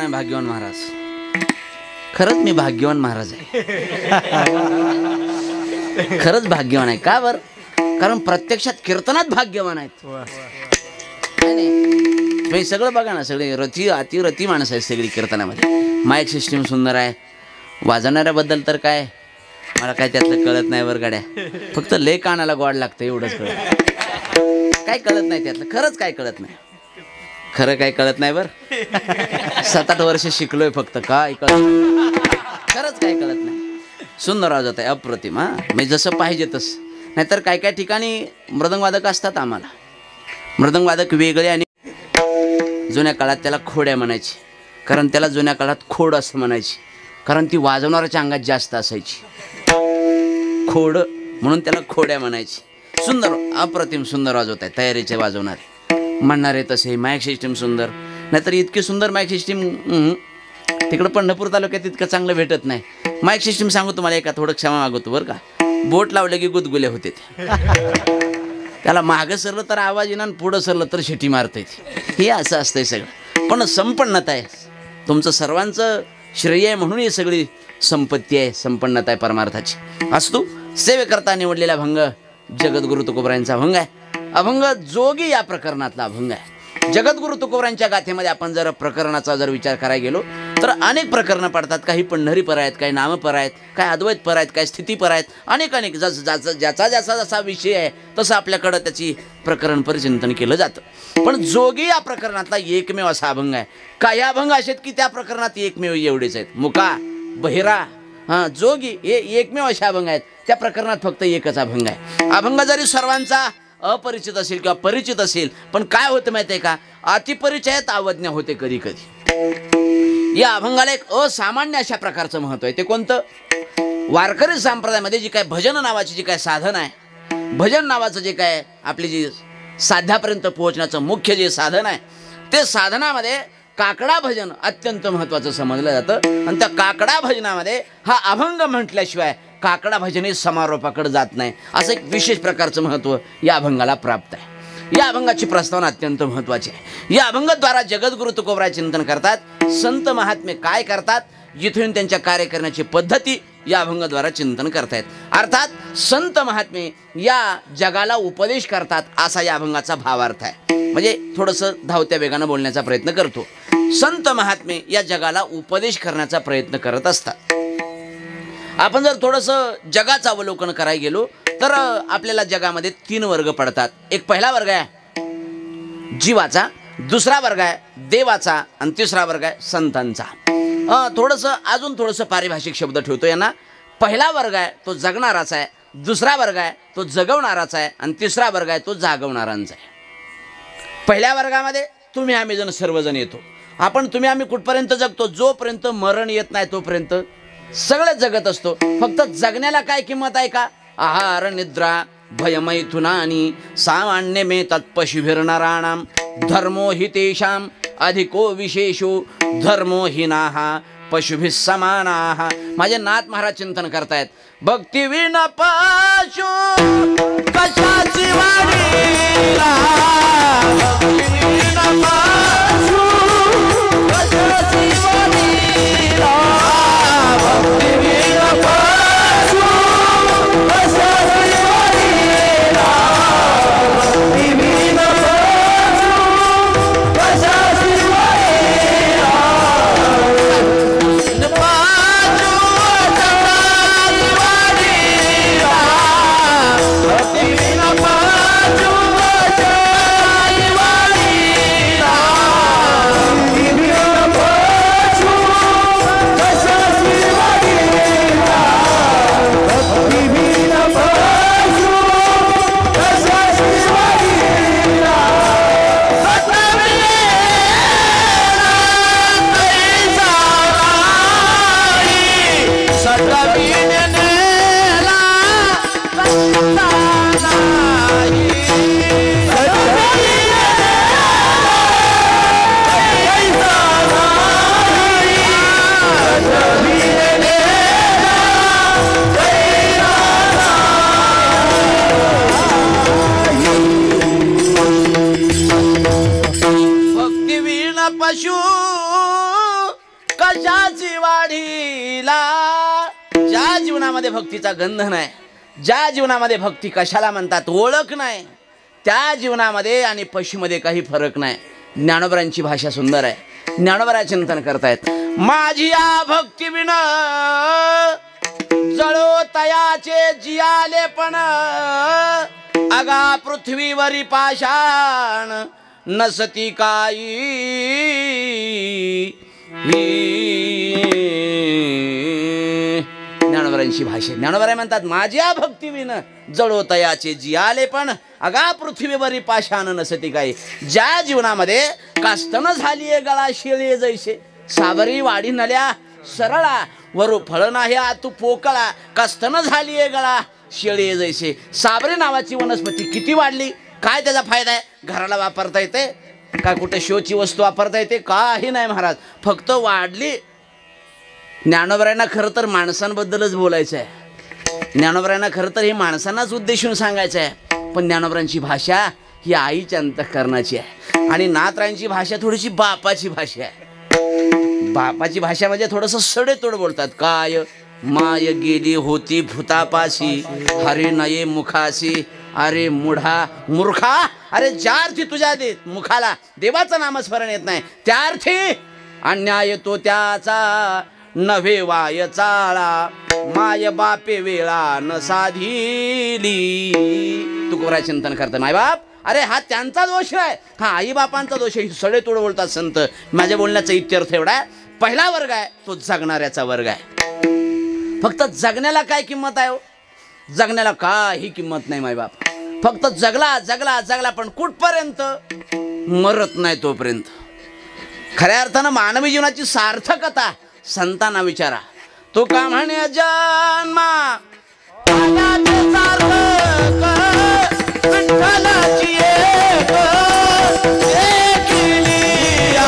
भाग्यवान महाराज. खरंच मी भाग्यवान महाराज आहे. खरंच भाग्यवान आहे. का बर? कारण प्रत्यक्षात कीर्तनात भाग्यवान आहेत. नाही सगळं बघा ना, सगळे रथी अतिरथी माणसं आहेत सगळी कीर्तनामध्ये. माईक सिस्टीम सुंदर आहे. वाजवणाऱ्याबद्दल तर काय मला काय त्यातलं कळत नाही वर गाड्या. फक्त लय कानाला गोड लागतं एवढंच कळत. काय कळत नाही त्यातलं. खरंच काय कळत नाही. खरं काय कळत नाही बर. 7-8 वर्ष शिकलोय फक्त. काय कळत खरंच काय कळत नाही. सुंदर आवाज आहे अप्रतिम. हा म्हणजे जसं पाहिजे तसं. नाहीतर काय काय ठिकाणी मृदंगवादक असतात. आम्हाला मृदंगवादक वेगळे आणि जुन्या काळात त्याला खोड्या म्हणायची. कारण त्याला जुन्या काळात खोड असं म्हणायची. कारण ती वाजवणाऱ्याच्या अंगात जास्त असायची. खोड म्हणून त्याला खोड्या म्हणायची. सुंदर अप्रतिम सुंदर वाजवत आहे तयारीचे वाजवणारे म्हणणारे तसे. माईक सिस्टीम सुंदर. नाहीतर इतकी सुंदर माईक सिस्टीम तिकडं पंढरपूर तालुक्यात इतकं चांगलं भेटत नाही. माईक सिस्टीम सांगू तुम्हाला एका थोडं क्षमा मागवतो बरं का. बोट लावलं की गुदगुले होते ते. त्याला मागं सरलं तर आवाज येणार, पुढं सरलं तर शिटी मारता येते. हे असं असतंय सगळं. पण संपन्नता आहे तुमचं सर्वांचं श्रेय आहे म्हणून ही सगळी संपत्ती आहे, संपन्नता आहे परमार्थाची. असतो सेवेकरता निवडलेला अभंग जगद्गुरु तुकोबरायांचा अभंग आहे. अभंग जोगी या प्रकरणातला अभंग आहे. जगद्गुरु तुकोबरायांच्या गाथेमध्ये आपण जर प्रकरणाचा जर विचार करायला गेलो तर अनेक प्रकरणं पडतात. काही पंढरीपर आहेत, काही नामपर आहेत, काही अद्वैतपर आहेत, काही स्थितीपर आहेत. अनेक ज्याचा जसा विषय आहे तसं आपल्याकडं त्याची प्रकरण परिचिंतन केलं जातं. पण जोगी या प्रकरणातला एकमेव असा अभंग आहे. काही अभंग असे आहेत की त्या प्रकरणात एकमेव एवढेच आहेत. मुका, बहिरा, जोगी हे एकमेव असे अभंग आहेत. त्या प्रकरणात फक्त एकच अभंग आहे. अभंग जरी सर्वांचा अपरिचित असेल किंवा परिचित असेल, पण काय होतं माहिती आहे का, अतिपरिचयात अवज्ञा होते कधी कधी. या अभंगाला एक असामान्य अशा प्रकारचं महत्व आहे. ते कोणतं? वारकरी संप्रदायामध्ये जी काय भजन नावाची जी काय साधन आहे, भजन नावाचं जे काय आपली जी साध्यापर्यंत पोहोचण्याचं मुख्य जे साधन आहे, ते साधनामध्ये काकडा भजन अत्यंत महत्त्वाचं समजलं जातं. आणि त्या काकडा भजनामध्ये हा अभंग म्हटल्याशिवाय काकडा भजन हे समारोपाकडे जात नाही. असं एक विशेष प्रकारचं महत्त्व या अभंगाला प्राप्त आहे. या अभंगाची प्रस्तावना अत्यंत महत्त्वाची आहे. या अभंगाद्वारा जगद्गुरु तुकोबराय चिंतन करतात. संत महात्मे काय करतात, जिथून त्यांच्या कार्य करण्याची पद्धती या अभंगाद्वारा चिंतन करतायत. अर्थात संत महात्मे या जगाला उपदेश करतात असा या अभंगाचा भावार्थ आहे. म्हणजे थोडंसं धावत्या वेगानं बोलण्याचा प्रयत्न करतो. संत महात्मे या जगाला उपदेश करण्याचा प्रयत्न करत असतात. आपण जर थोडंसं जगाचं अवलोकन करायला गेलो तर आपल्याला जगामध्ये 3 वर्ग पडतात. एक पहिला वर्ग आहे जीवाचा, दुसरा वर्ग आहे देवाचा आणि तिसरा वर्ग आहे संतांचा. अजून थोडंसं पारिभाषिक शब्द ठेवतो यांना. पहिला वर्ग आहे तो जगणाराचा आहे, दुसरा वर्ग आहे तो जगवणाराचा आहे आणि तिसरा वर्ग आहे तो जागवणारांचा आहे. पहिल्या वर्गामध्ये तुम्ही आम्ही जण सर्वजण येतो. तुम्ही आम्ही कुठपर्यंत जगतो? जोपर्यंत मरण येत नाही तोपर्यंत सगळे जगत असतो. फक्त जगण्याला काय किंमत आहे का? आहार निद्रा भयमैथुनानी सामान्य मे तत्पशुभिर्नराणाम धर्मो हि तेषाम अधिको विशेषो धर्मो हि नाहा पशुभिः समानाः. माझे नाथ महाराज चिंतन करतायत. भक्ती विन पशु कशाची वाढीला, भक्ती विन पशु कशाची वाढीला. पशु कशाची वाढीला. ज्या जीवनामध्ये भक्तीचा गंध नाही, ज्या जीवनामध्ये भक्ती कशाला म्हणतात ओळख नाही, त्या जीवनामध्ये आणि पशुमध्ये काही फरक नाही. ज्ञानोबरांची भाषा सुंदर आहे. ज्ञानोबरा चिंतन करतायत. माझी या भक्ती विण जळो तयाचे जियाले पण अगा पृथ्वीवरी पाषाण नसती काही. ज्ञानोबरांची भाषा. ज्ञानोबराय म्हणतात माझ्या भक्ती विन जळो तयाचे जियाले पण अगा पृथ्वीवरी पाषाण नसती काही. ज्या जीवनामध्ये कास्तन झालीये गळा शिळे जैसे सावरी वाढी नल्या सरळा वरु फळ नाही आतू पोकळा. कास्तन झालीये गळा शिळे जैसे. सावरी नावाची वनस्पती किती वाढली, काय त्याचा फायदा आहे? घराला वापरता येते काय, कुठे शोची वस्तू वापरता येते? काही नाही महाराज, फक्त वाढली. ज्ञानोबरायांना खरं तर माणसांबद्दलच बोलायचं आहे. ज्ञानोबरायांना खरं तर हे माणसांनाच उद्देशून सांगायचं आहे. पण ज्ञानोबरांची भाषा ही आईच्या अंतःकरणाची आहे. आणि नाथरायांची भाषा थोडीशी बापाची भाषा आहे. बापाची भाषा म्हणजे थोडंसं सडेतोड बोलतात. काय माय गेली होती भूतापाशी हरे नये मुखाशी. अरे मुढा मूर्खा, अरे ज्या अर्थी तुझ्या मुखाला देवाचं नामस्मरण येत नाही त्या अर्थी अन्याय तो त्याचा नव्हे वाय चाळा. माय बापे वेळा न साधिली. तुकोबराय चिंतन करतं माय बाप, अरे हा त्यांचा दोष आहे, हा आई बापांचा दोष आहे. सडेतोड बोलतात संत. माझ्या बोलण्याचा इत्यर्थ एवढा आहे, पहिला वर्ग आहे तो जगणाऱ्याचा वर्ग आहे. फक्त जगण्याला काय किंमत आहे हो? जगण्याला काही किंमत नाही मायबाप. फक्त जगला जगला जगला, पण कुठपर्यंत? मरत नाही तोपर्यंत. खऱ्या अर्थानं मानवी जीवनाची सार्थकता संतांना विचारा. तो का म्हणे जन्मा विठ्ठलाची एक एकलिया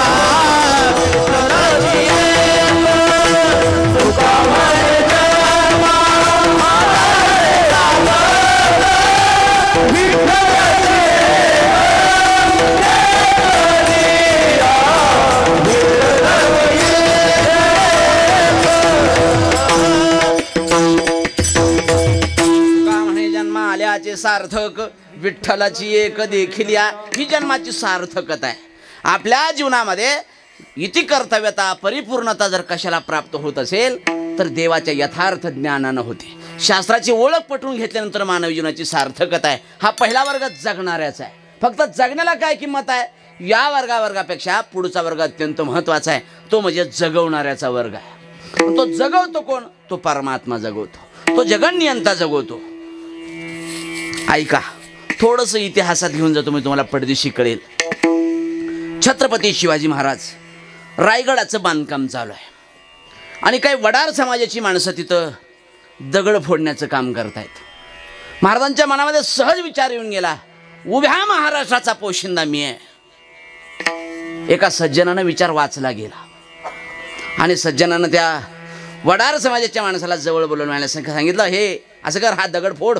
सार्थक विठ्ठलाची एक देखील ही जन्माची सार्थकता आहे. आपल्या जीवनामध्ये इति कर्तव्यता परिपूर्णता जर कशाला प्राप्त होत असेल तर देवाच्या यथार्थ ज्ञानानं होते. शास्त्राची ओळख पटवून घेतल्यानंतर मानवी जीवनाची सार्थकता आहे. हा पहिला वर्ग जगणाऱ्याचा आहे. फक्त जगण्याला काय किंमत आहे? या वर्गापेक्षा पुढचा वर्ग अत्यंत महत्वाचा आहे. तो म्हणजे जगवणाऱ्याचा वर्ग आहे. तो जगवतो कोण? तो परमात्मा जगवतो, तो जगन्नियंता जगवतो. ऐका, थोडंसं इतिहासात घेऊन जातो मी तुम्हाला, पडदेशी कळेल. छत्रपती शिवाजी महाराज रायगडाचं बांधकाम चालू आहे आणि काही वडार समाजाची माणसं तिथं दगड फोडण्याचं काम करतायत. महाराजांच्या मनामध्ये सहज विचार येऊन गेला, उभ्या महाराष्ट्राचा पोशिंदा मी आहे. एका सज्जनानं विचार वाचला गेला आणि सज्जनानं त्या वडार समाजाच्या माणसाला जवळ बोलवून सांगितलं, हे असं कर, हा दगड फोड.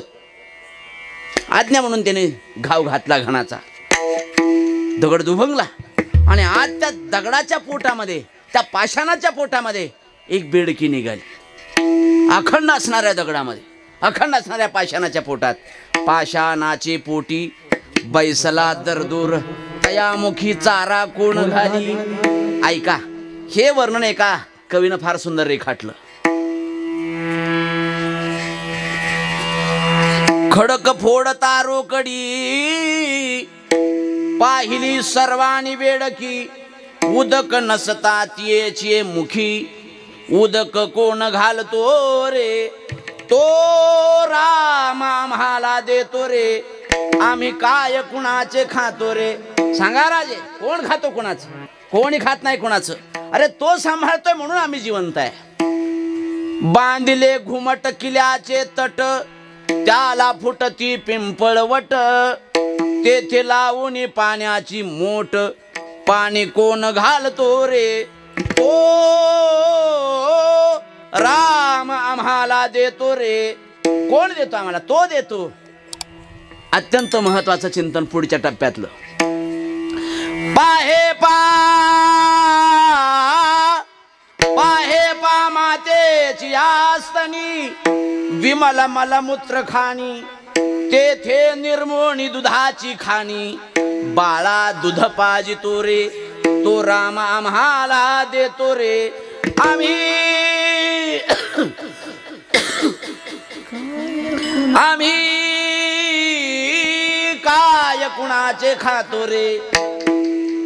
आज्ञा म्हणून त्याने घाव घातला घणाचा. दगड दुभंगला आणि आज त्या दगडाच्या पोटामध्ये, त्या पाषाणाच्या पोटामध्ये एक बेडकी निघाली. अखंड असणाऱ्या दगडामध्ये, अखंड असणाऱ्या पाषाणाच्या पोटात. पाषाणाचे पोटी बैसला दरदूर तयामुखी चारा कोण घाली. ऐका, हे वर्णन एका कवीनं फार सुंदर रेखाटलं. खडक फोडता रोकडी पाहिली सर्वांनी वेडकी. उदक नसता तियेचे मुखी उदक कोण घालतो रे. तो राम आम्हाला देतो रे, आम्ही काय कुणाचे खातो रे. सांगा राजे, कोण खातो कुणाचं? कोणी खात नाही कुणाचं. अरे तो सांभाळतोय म्हणून आम्ही जिवंत आहे. बांधले घुमट किल्ल्याचे तट त्याला फुटती पिंपळवट, तेथे लावून पाण्याची मोठ, पाणी कोण घालतो रे, ओ राम आम्हाला देतो रे. कोण देतो आम्हाला? तो देतो. अत्यंत महत्वाचं चिंतन पुढच्या टप्प्यातलं. पाहे पा मातेची आस्तनी, विमल मलमूत्र खाणी, तेथे निर्मोणी दुधाची खाणी, बाळा दूध पाजितो रे, तो राम आम्हाला देतो रे. आम्ही काय कुणाचे खातो रे.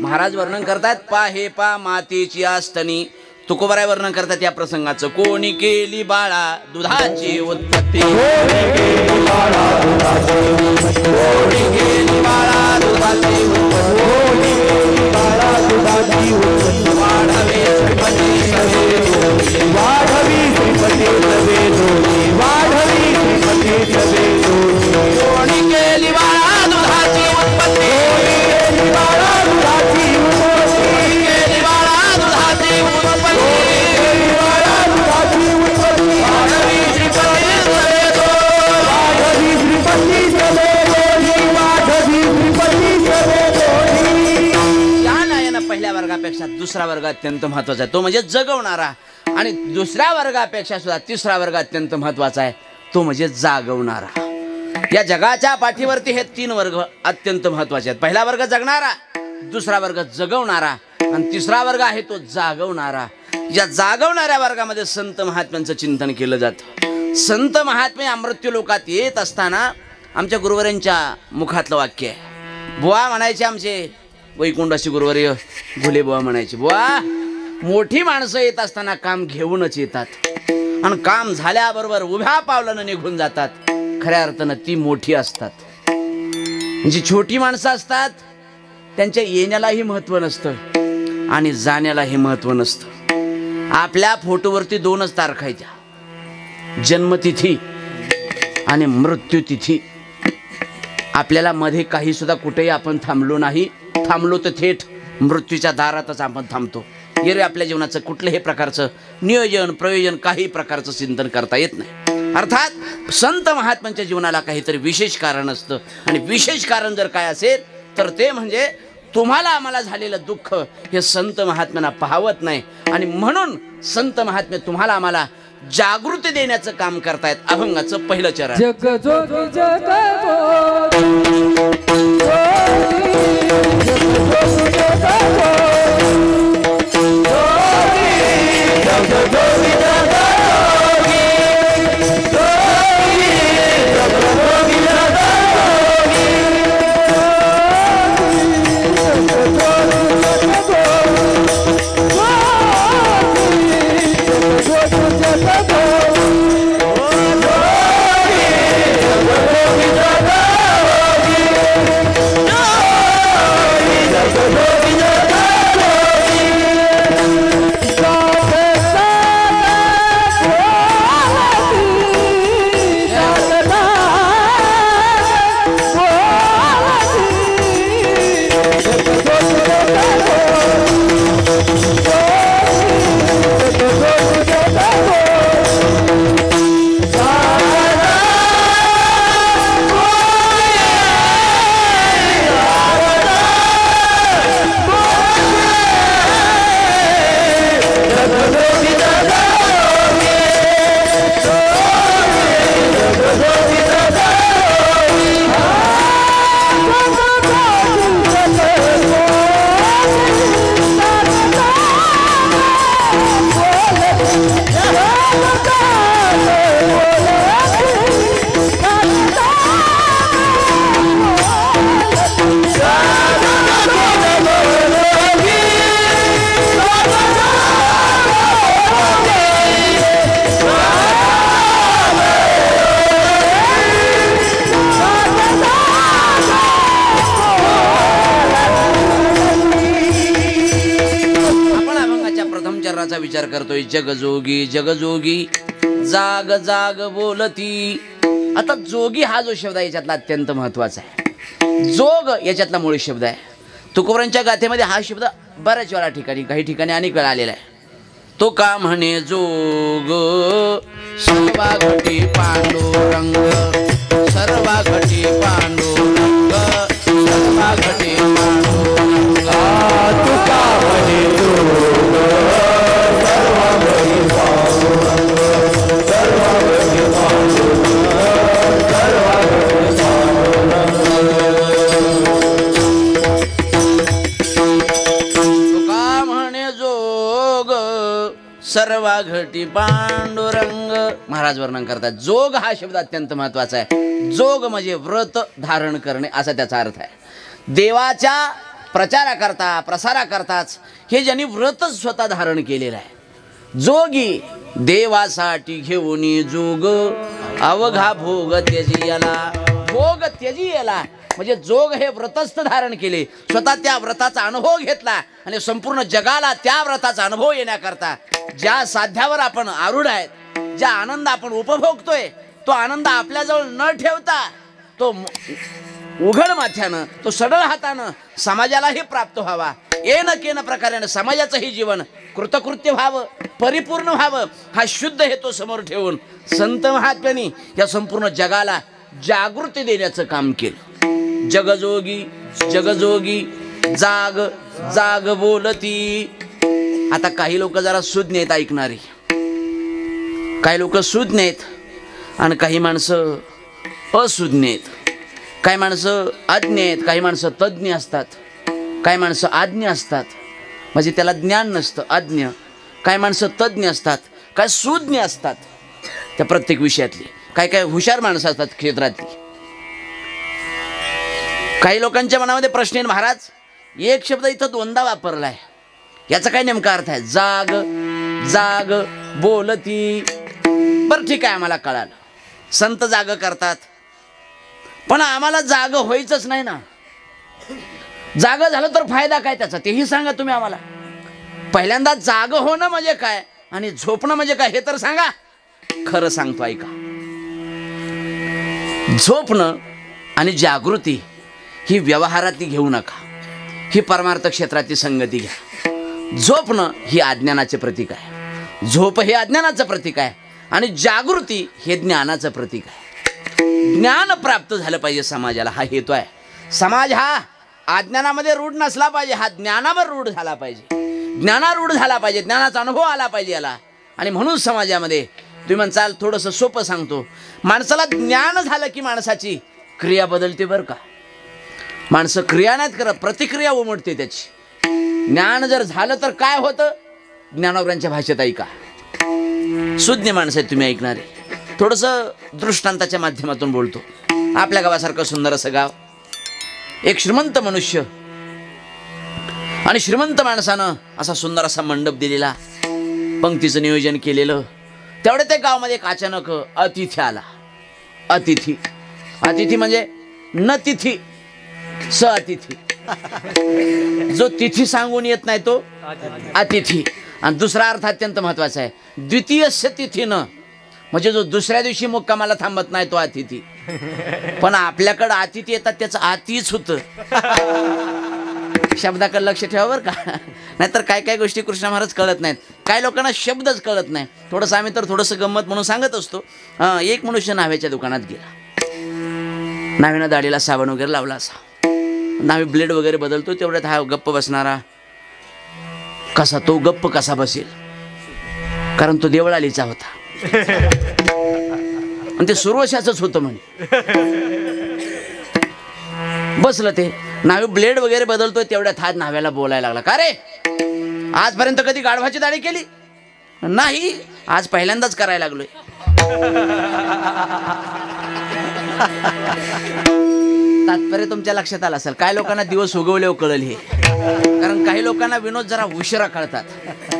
महाराज वर्णन करतात पाहे पा मातेची आस्तनी. तुकोबाराय वर्णन करतात या प्रसंगाचं. कोणी केली बाळा दुधाची उत्पत्ती, कोणी केली बाळा दुधाची उत्पत्ती, कोणी केली बाळा दुधाची उत्पत्ती, कोणी केली बाळा दुधाची उत्पत्ती. वाढवे श्रीपती सवे दोषी, वाढवी श्रीपती सवे दोषी, वाढवी श्रीपती सवे दोषी. कोणी केली बाळा दुधाची उत्पत्ती, कोणी केली बाळा दुधाची उत्पत्ती, कोणी केली बाळा दुधाची उत्पत्ती, पहिल्या वर्गापेक्षा दुसरा वर्ग अत्यंत महत्वाचा आहे, तो म्हणजे जगवणारा. आणि दुसऱ्या वर्गापेक्षा सुद्धा तिसरा वर्ग अत्यंत महत्वाचा आहे, तो म्हणजे जागवणारा. या जगाच्या पाठीवरती हे तीन वर्ग अत्यंत महत्वाचे आहेत. पहिला वर्ग जगणारा, दुसरा वर्ग जगवणारा आणि तिसरा वर्ग आहे तो जागवणारा. या जागवणाऱ्या वर्गामध्ये संत महात्म्यांचं चिंतन केलं जातं. संत महात्मे अमृत्यू लोकात येत असताना आमच्या गुरुवरांच्या मुखातलं वाक्य आहे. बुवा म्हणायचे आमचे वैकुंठाशी गुरुवर्य घुले बुवा म्हणायचे, बुवा मोठी माणसं येत असताना काम घेऊनच येतात आणि काम झाल्याबरोबर उभ्या पावलानं निघून जातात. खऱ्या अर्थानं ती मोठी असतात. जी छोटी माणसं असतात त्यांच्या येण्यालाही महत्व नसतं आणि जाण्यालाही महत्व नसतं. आपल्या फोटोवरती दोनच तारखा आहेत, जन्मतिथी आणि मृत्यूतिथी. आपल्याला मध्ये काही सुद्धा कुठेही आपण थांबलो नाही. थांबलो तर थेट मृत्यूच्या दारातच आपण थांबतो. एरवी आपल्या जीवनाचं कुठल्याही प्रकारचं नियोजन प्रयोजन काही प्रकारचं चिंतन करता येत नाही. अर्थात संत महात्म्यांच्या जीवनाला काहीतरी विशेष कारण असतं आणि विशेष कारण जर काय असेल तर ते म्हणजे तुम्हाला आम्हाला झालेलं दुःख हे संत महात्म्यांना पाहवत नाही आणि म्हणून संत महात्मे तुम्हाला आम्हाला जागृती देण्याचं काम करतायत. अभंगाचं पहिलं चरण. विचार करतोय. जगजोगी जगजोगी जाग जाग बोलती, आता जोगी हा जो शब्द आहे याच्यातला अत्यंत महत्वाचा आहे. जोग याच्यातला मूळ शब्द आहे. तुकोबांच्या गाथेमध्ये हा शब्द बऱ्याच वेळा ठिकाणी, काही ठिकाणी अनेक वेळा आलेला आहे. तो का म्हणे जोग सर्वा घटी पांडुरंग, सर्वा घटी पांडुरंग, सर्वा घटी पांडुरंग. तो का म्हणे जोग सर्वा घटी पांडुरंग, सर्वा घटी पांडुरंग, सर्वा घटी सर्वा घटी पांडुरंग. महाराज वर्णन करतात. जोग हा शब्द अत्यंत महत्वाचा आहे. जोग म्हणजे व्रत धारण करणे असा त्याचा अर्थ आहे. देवाच्या प्रचाराकरता प्रसाराकरताच हे ज्यांनी व्रत स्वतः धारण केलेलं आहे. जोगी देवासाठी घेऊन जोग, अवघा भोग त्यजी याला. भोग त्यजी याला म्हणजे जोग हे व्रतस्थ धारण केले, स्वतः त्या व्रताचा अनुभव घेतला आणि संपूर्ण जगाला त्या व्रताचा अनुभव येण्याकरता ज्या साध्यावर आपण आरूढ आहेत, ज्या आनंद आपण उपभोगतोय, तो आनंद आपल्याजवळ न ठेवता तो उघड माथ्यानं, तो सडळ हातानं समाजालाही प्राप्त व्हावा. येन केन प्रकारेनं समाजाचंही जीवन कृतकृत्य व्हावं, परिपूर्ण व्हावं, हा शुद्ध हेतू समोर ठेवून संत महात्म्यांनी या संपूर्ण जगाला जागृती देण्याचं काम केलं. जगजोगी जगजोगी जाग जाग बोलती. आता काही लोक जरा सुज्ञ आहेत ऐकणारी, काही लोक सुज्ञ आहेत आणि काही माणसं असूज्ञ आहेत. काही माणसं अज्ञ आहेत, काही माणसं तज्ज्ञ असतात, काही माणसं आज्ञ असतात, म्हणजे त्याला ज्ञान नसतं, अज्ञ. काही माणसं तज्ज्ञ असतात, काय सुज्ञ असतात त्या प्रत्येक विषयातली. काय काय हुशार माणसं असतात क्षेत्रातली. काही लोकांच्या मनामध्ये प्रश्न आहे, महाराज एक शब्द इथं दोनदा वापरलाय, याचा काय नेमका अर्थ आहे? जाग जाग बोलती. बरं ठीक आहे, आम्हाला कळालं, संत जाग करतात, पण आम्हाला जाग व्हायचंच नाही ना. जाग झालं तर फायदा काय त्याचा तेही सांगा तुम्ही आम्हाला. पहिल्यांदा जाग होणं म्हणजे काय आणि झोपणं म्हणजे काय हे तर सांगा. खरं सांगतो ऐका. झोपणं आणि जागृती ही व्यवहारातली घेऊ नका, ही परमार्थ क्षेत्रातली संगती घ्या. झोपणं ही अज्ञानाचे प्रतीक आहे, झोप हे अज्ञानाचं प्रतीक आहे आणि जागृती हे ज्ञानाचं प्रतीक आहे. ज्ञान प्राप्त झालं पाहिजे समाजाला, हा हेतू आहे. समाज हा अज्ञानामध्ये रूढ नसला पाहिजे, हा ज्ञानावर रूढ झाला पाहिजे, ज्ञानारूढ झाला पाहिजे, ज्ञानाचा अनुभव आला पाहिजे याला. आणि म्हणून समाजामध्ये तुम्ही म्हणसाल थोडंसं सोपं सांगतो, माणसाला ज्ञान झालं की माणसाची क्रिया बदलते बरं का. माणसं क्रिया नाहीत करत, प्रतिक्रिया उमटते त्याची. ज्ञान जर झालं तर काय होतं, ज्ञानोबरांच्या भाषेत ऐका. सुज्ञ माणसं आहेत तुम्ही ऐकणारे. थोडंसं दृष्टांताच्या माध्यमातून बोलतो. आपल्या गावासारखं सुंदर असं गाव, एक श्रीमंत मनुष्य आणि श्रीमंत माणसानं असा सुंदर असा मंडप दिलेला, पंक्तीचं नियोजन केलेलं. तेवढे ते गावामध्ये एक अचानक अतिथी आला. अतिथी, अतिथी म्हणजे न तिथी स अतिथी. जो तिथी सांगून येत नाही तो अतिथी. आणि दुसरा अर्थ अत्यंत महत्वाचा आहे, द्वितीयस्य तिथीनं, म्हणजे जो दुसऱ्या दिवशी मुक्कामाला थांबत नाही तो अतिथी. पण आपल्याकडं अतिथी येतात त्याचं आतीच होतं. शब्दाकडे लक्ष ठेवा बरं का, नाहीतर काय काय गोष्टी कृष्ण महाराज कळत नाहीत. काय लोकांना शब्दच कळत नाही. थोडंसं आम्ही तर थोडंसं गंमत म्हणून सांगत असतो. एक मनुष्य न्हाव्याच्या दुकानात गेला. न्हावीनं दाढीला साबण वगैरे लावला असा. न्हावी ब्लेड वगैरे बदलतो, तेवढ्यात हा गप्प बसणारा कसा, तो गप्प कसा बसेल, कारण तो देवळालीचा होता आणि ते सुरवशाचंच होतं म्हणे. बसलं ते न्हावी ब्लेड वगैरे बदलतोय, तेवढ्यात हा न्हाव्याला बोलायला लागला, का रे आजपर्यंत कधी गाढवाची दाढी केली नाही, आज पहिल्यांदाच करायला लागलोय. तात्पर्य तुमच्या लक्षात आलं असेल. काय लोकांना दिवस उगवल्यावर कळल हे, कारण काही लोकांना विनोद जरा उशिरा कळतात.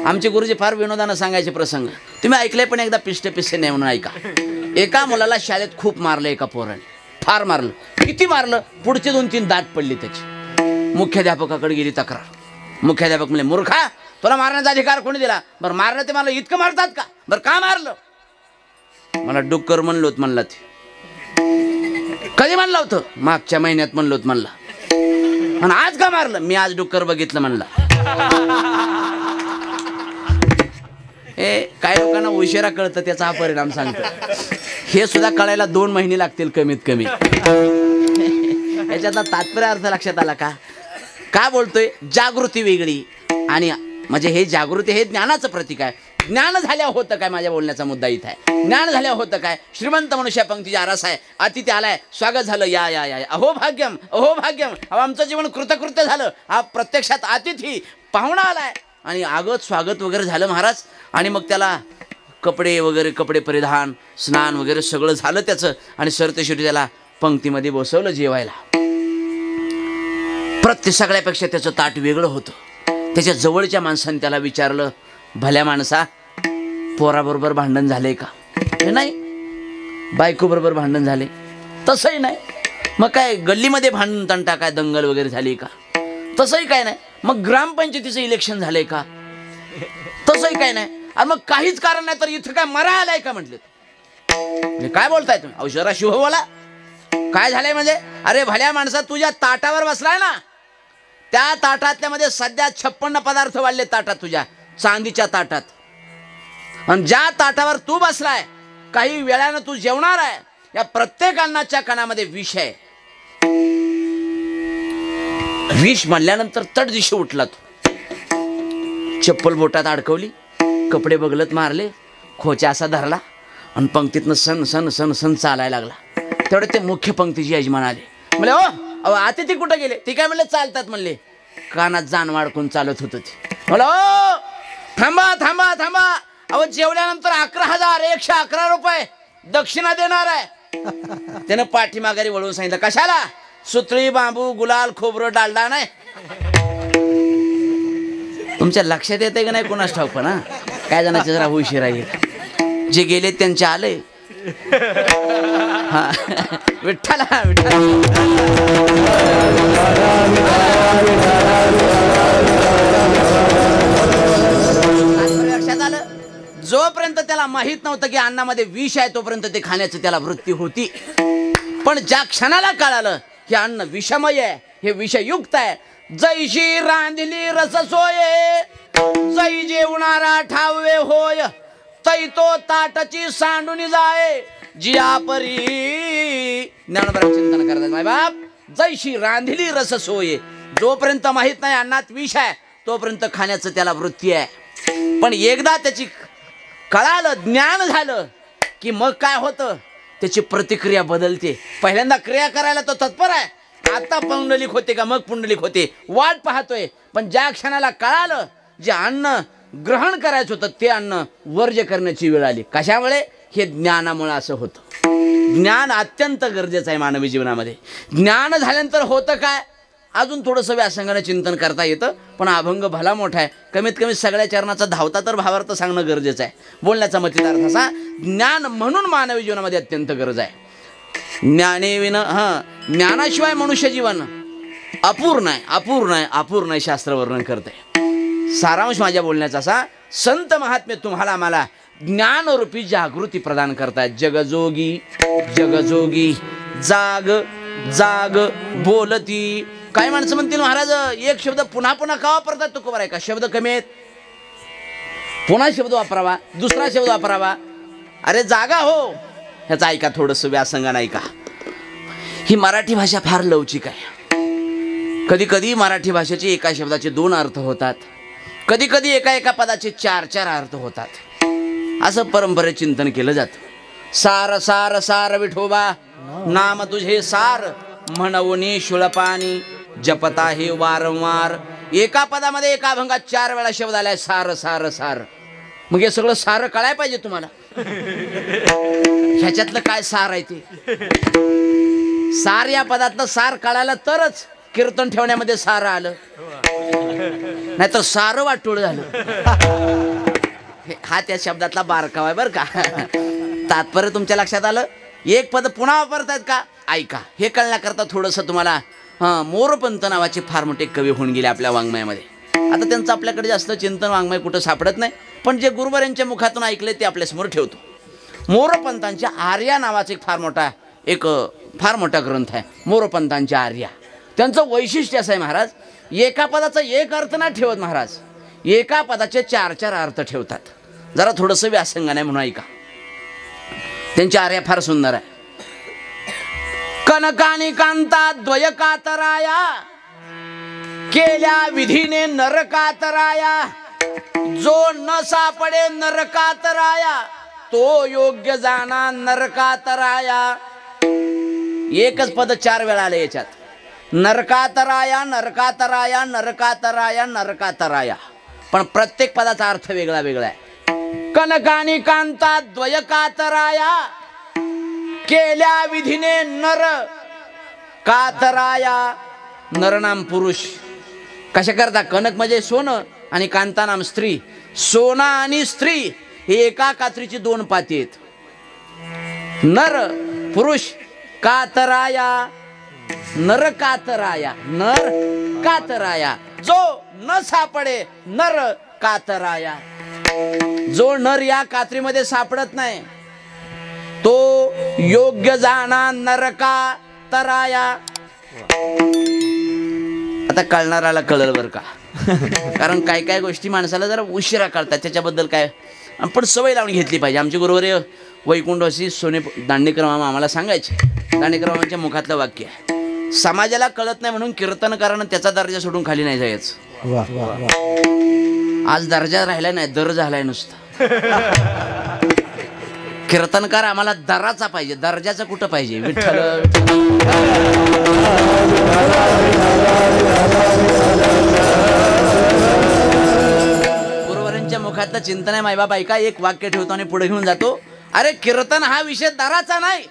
आमचे गुरुजी फार विनोदानं सांगायचे प्रसंग तुम्ही ऐकले, पण एकदा पिष्टे पिष्टे नाही म्हणून ऐका. एका मुलाला शाळेत खूप मारलं, एका पोराने फार मारलं. किती मारलं, पुढचे 2-3 दात पडली त्याची. मुख्याध्यापकाकडे गेली तक्रार. मुख्याध्यापक म्हणले, मूर्खा तुला मारण्याचा अधिकार कोणी दिला? बरं मारलं ते मला इतकं मारतात का? बरं का मारलं? मला डुक्कर म्हणलोत म्हणला ते. होतं मागच्या महिन्यात म्हणलो म्हणलं, आणि आज का मारलं? मी आज डुक्कर बघितलं म्हणलं. हे काय लोकांना उशिरा कळतं, त्याचा हा परिणाम सांगतो. हे सुद्धा कळायला 2 महिने लागतील कमीत कमी. याच्यातला तात्पर्य अर्थ लक्षात आला का? का बोलतोय? जागृती वेगळी, आणि म्हणजे हे जागृती हे ज्ञानाचं प्रतीक आहे. ज्ञान झाल्यावर होतं काय? माझ्या बोलण्याचा मुद्दा इथं आहे. ज्ञान झाल्यावर होतं काय? श्रीमंत मनुष्य पंक्तीचा आरस आहे, अतिथी आलाय, स्वागत झालं, या या या, अहो भाग्यम, अहो भाग्यम. अहो आमचं जीवन कृतकृत्य झालं. हा प्रत्यक्षात अतिथी पाहुणा आलाय, आणि आगत स्वागत वगैरे झालं महाराज. आणि मग त्याला कपडे वगैरे, कपडे परिधान, स्नान वगैरे सगळं झालं त्याचं, आणि सरतेशेवटी त्याला पंक्तीमध्ये बसवलं जेवायला. प्रत्येक सगळ्यापेक्षा त्याचं ताट वेगळं होतं. त्याच्या जवळच्या माणसाने त्याला विचारलं, भल्या माणसा, पोराबरोबर भांडण झाले का? नाही. बायकोबरोबर भांडण झाले? तसंही नाही. मग काय गल्लीमध्ये भांडण तंटा काय दंगल वगैरे झाली का? तसंही काय नाही. मग ग्रामपंचायतीचं इलेक्शन झालंय का? तसंही काय नाही. आणि मग काहीच कारण नाही तर इथं काय मरा आलाय का म्हटलं? काय बोलताय तुम्ही? अहो जरा शुभ बोला. काय झालंय म्हणजे? अरे भल्या माणसा, तुझ्या ताटावर बसलाय ना, त्या ताटातल्या मध्ये सध्या 56 पदार्थ वाढले ताटात, तुझ्या चांदीच्या ताटात. आणि ज्या ताटावर तू बसलाय, काही वेळानं तू जेवणार आहे, या प्रत्येक अन्नाच्या कणामध्ये विष आहे. विष म्हणल्यानंतर तडदिशी उठला तू. चप्पल बोटात अडकवली, कपडे बगलत मारले, खोचा असा धरला, आणि पंक्तीतनं सन सन सन सन चालायला लागला. तेवढे ते मुख्य पंक्तीचे यजमान आले. म्हणले, ओ अहो अतिथी कुठं गेले? ते काय म्हणले, चालतात म्हणले. कानात जाण वाढकून चालत होत ते. मला ओ थांबा थांबा थांबा, अहो जेवल्यानंतर 11,111 रुपये दक्षिणा देणार आहे. त्यानं पाठीमाघारी वळवून सांगितलं, कशाला? सुतळी, बांबू, गुलाल, खोबरं, डालडा नाही. तुमच्या लक्षात येते का नाही कोणास ठाऊक, पण काय जणांचे जरा उशीर आहे. जे गेले त्यांचे आले. हा विठ्ठला विठ्ठला. लक्षात आलं? जोपर्यंत त्याला माहित नव्हतं की अन्नामध्ये विष आहे, तोपर्यंत ते खाण्याची त्याला वृत्ती होती. पण ज्या क्षणाला कळालं हे अन्न विषमय आहे, हे विषयुक्त आहे, जैशी रांधली रससोये, जै जेवणारा ठावे होय, तै तो ताटाची सांडून जाय, जिया परी. ज्ञानोबा चिंतन करतात, माय बाप, जैशी रांधली रससोये. जोपर्यंत माहित नाही अन्नात विष आहे, तोपर्यंत खाण्याचं त्याला वृत्ती आहे. पण एकदा त्याची कळालं, ज्ञान झालं की मग काय होतं, त्याची प्रतिक्रिया बदलते. पहिल्यांदा क्रिया करायला तो तत्पर आहे, आता पुंडलिक होते का मग पुंडलिक होते, वाट पाहतोय. पण ज्या क्षणाला कळालं जे अन्न ग्रहण करायचं होतं ते अन्न वर्ज्य करण्याची वेळ आली. कशामुळे? हे ज्ञानामुळे असं होतं. ज्ञान अत्यंत गरजेचं आहे मानवी जीवनामध्ये. ज्ञान झाल्यानंतर होतं काय? अजून थोडंसं व्यासंगाने चिंतन करता येतं, पण अभंग भला मोठा आहे. कमीत कमी सगळ्या चरणाचा धावता तर भावार्थ सांगणं गरजेचं आहे. बोलण्याचा मतितार्थ असा, ज्ञान म्हणून मानवी जीवनामध्ये अत्यंत गरज आहे. ज्ञानेविन ज्ञानाशिवाय मनुष्य जीवन अपूर्ण आहे, अपूर्ण आहे, अपूर्ण आहे, शास्त्र वर्णन करते. सारांश माझ्या बोलण्याचा असा, संत महात्मे तुम्हाला मला ज्ञानरूपी जागृती प्रदान करतायत. जगजोगी जगजोगी जाग जाग बोलती. काय माणसं म्हणतील, महाराज एक शब्द पुन्हा पुन्हा का वापरतात? तुकोबर आहे का? शब्द कमी आहेत, पुन्हा शब्द वापरावा, दुसरा शब्द वापरावा. अरे जागा हो, ह्याचं ऐका थोडंसं व्यासंगान ऐका. ही मराठी भाषा फार लवचिक आहे. कधी कधी मराठी भाषेचे एका शब्दाचे 2 अर्थ होतात, कधी कधी एका पदाचे 4 अर्थ होतात. असं परंपरेत चिंतन केलं जातं. सार सार सार विठोबा, नाम तुझे सार, म्हणवनी शुळपानी, जपता हे वारंवार. एका पदामध्ये एका अभंगात 4 वेळा शब्द आलाय, सार सार सार. मग हे सगळं सार कळायला पाहिजे तुम्हाला. ह्याच्यातलं काय सार आहे ते? सार या पदातलं सार कळालं तरच कीर्तन ठेवण्यामध्ये सार आलं, नाहीतर सार वाटोळ झालं. हा त्या शब्दातला बारकावा आहे बरं का. तात्पर्य तुमच्या लक्षात आलं? एक पद पुन्हा वापरतायत का? ऐका, हे कळण्याकरता थोडंसं तुम्हाला मोरपंत नावाचे फार मोठे कवी होऊन गेले आपल्या वाङ्मयामध्ये. आता त्यांचं आपल्याकडे जास्त चिंतन वाङ्मय कुठं सापडत नाही, पण जे गुरुवरांच्या मुखातून ऐकले ते आपल्यासमोर ठेवतो. मोरपंतांच्या आर्या नावाचा एक फार मोठा एक फार मोठा ग्रंथ आहे, मोरोपंतांच्या आर्या. त्यांचं वैशिष्ट्य असं आहे महाराज, एका पदाचा एक अर्थ नाही ठेवत महाराज, एका पदाचे 4-4 अर्थ ठेवतात. जरा थोडंसं व्यासंगाने म्हणून ऐका, त्यांची आर्या फार सुंदर आहे. कनकानी कांता द्वय कातराया, केल्या विधीने नरकातराया, जो न सापडे नरकातराया, तो योग्य जाणा नरकातराया. एकच पद 4 वेळा आले याच्यात, नरकातराया नरकातराया नरकातराया नरकातराया, पण प्रत्येक पदाचा अर्थ वेगळा वेगळा आहे. कनकानी कांता द्वय कातराया, केल्या विधीने नर कातराया. नरनाम पुरुष कशा करता, कनक म्हणजे सोनं आणि कांता नाम स्त्री. सोना आणि स्त्री हे एका कात्रीची 2 पाती आहेत. नर पुरुष, कातराया नर कातराया, नर कातराया, जो न सापडे नर कातराया. जो नर या कात्रीमध्ये सापडत नाही तो योग्य जाणा नरकातराया. आता कळणाराला कळलं बरं का, कारण काय काय गोष्टी माणसाला जरा उशिरा कळतात, त्याच्याबद्दल काय पण सवय लावून घेतली पाहिजे. आमचे गुरुवर्य वैकुंठवासी सोने दांडेकर मामा आम्हाला सांगायचे, दांडेकर मामांच्या मुखातलं वाक्य आहे, समाजाला कळत नाही म्हणून कीर्तनकारानं त्याचा दर्जा सोडून खाली नाही जायचं. आज दर्जा राहिला नाही, दर झालाय नुसता. कीर्तनकार आम्हाला दराचा पाहिजे, दर्जाचा कुठं पाहिजे. विठ्ठल गुरुवारांच्या मुखातलं चिंतन आहे मायबाप ऐका. एक वाक्य ठेवतो आणि पुढे घेऊन जातो. अरे कीर्तन हा विषय दराचा नाही,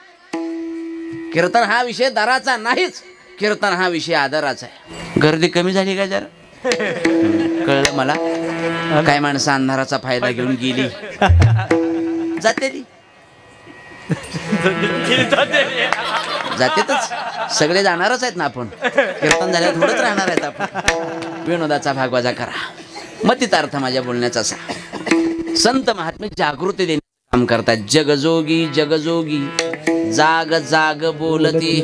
कीर्तन हा विषय दराचा नाहीच, कीर्तन हा विषय आदराचा आहे. गर्दी कमी झाली का जरा? कळलं मला. काय माणसं अंधाराचा फायदा घेऊन गेली, जाते ती जातेतच, सगळे जाणारच आहेत ना. आपण कीर्तन झाल्यावर थोडंच राहणार आहेत आपण. विनोदाचा भागवाजा करा. मतितार्थ माझ्या बोलण्याचा असा, संत महात्मे जागृती देण्याचं काम करतात. जगजोगी जगजोगी, जाग जाग बोलती.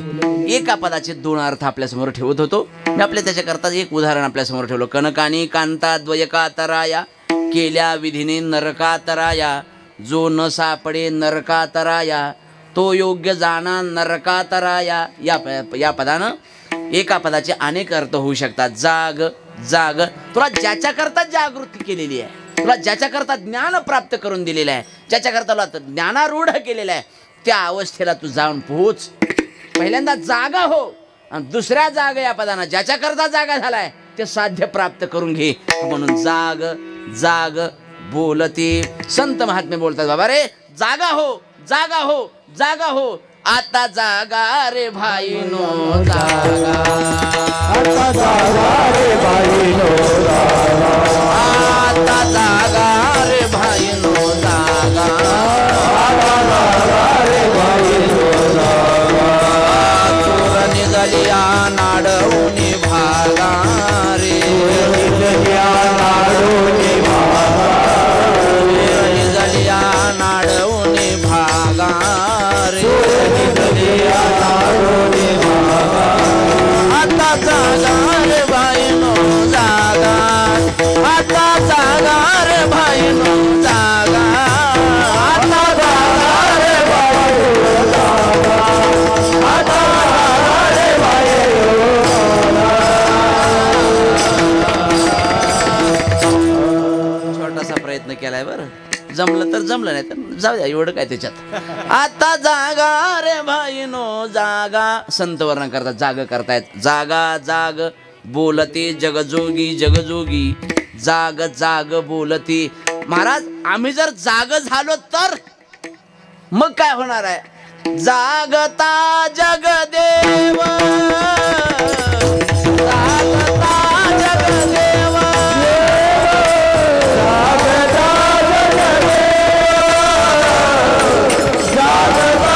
एका पदाचे 2 अर्थ आपल्यासमोर ठेवत होतो मी. आपल्या त्याच्याकरता एक उदाहरण आपल्यासमोर ठेवलं. कनकानी कांता द्वयकातराया, केल्या विधीने नरकातराया, जो न सापडे नरकातराया, तो योग्य जाणा नरकातराया. या पदानं एका पदाचे अनेक अर्थ होऊ शकतात. जाग जाग, तुला ज्याच्याकरता जागृती केलेली आहे, तुला ज्याच्याकरता ज्ञान प्राप्त करून दिलेलं आहे, ज्याच्याकरता तुला ज्ञानारूढ केलेलं आहे, त्या अवस्थेला तू जाऊन पोहोच. पहिल्यांदा जागा हो आणि दुसऱ्या जाग या पदानं ज्याच्याकरता जागा झालाय ते साध्य प्राप्त करून घे. म्हणून जाग जाग बोलते. संत महात्मे बोलतात, बाबा रे जागा हो जागा हो जागा हो, आता जागा रे भाईनो जागा, आता जागा रे भाईनो जागा, आता जागा रे भाईनो जागा, आता जागा रे भाईनो जागा. चोर निघालिया नाडवूनी भागा रे, निघालिया नाडवूनी भागा रे, निघालिया नाडवूनी भागा रे, निघालिया नाडवूनी भागा. आता जागा रे भाईनो जागा, आता जागा रे भाईनो जागा, आता जागा रे भाईनो जागा, आता जागा रे भाईनो जागा. छोटासा प्रयत्न केलाय बरं, जमलं तर जमलं, नाही तर जाऊ द्या, एवढं काय त्याच्यात. आता जागा रे भाईनो जागा, संत वर्णन करतात, जाग करतायत. जागा जाग बोलते, जगजोगी जगजोगी, जाग जाग बोलते. महाराज आम्ही जर जाग झालो तर मग काय होणार आहे? जागता जगदेव, जागता जगदेव, जागता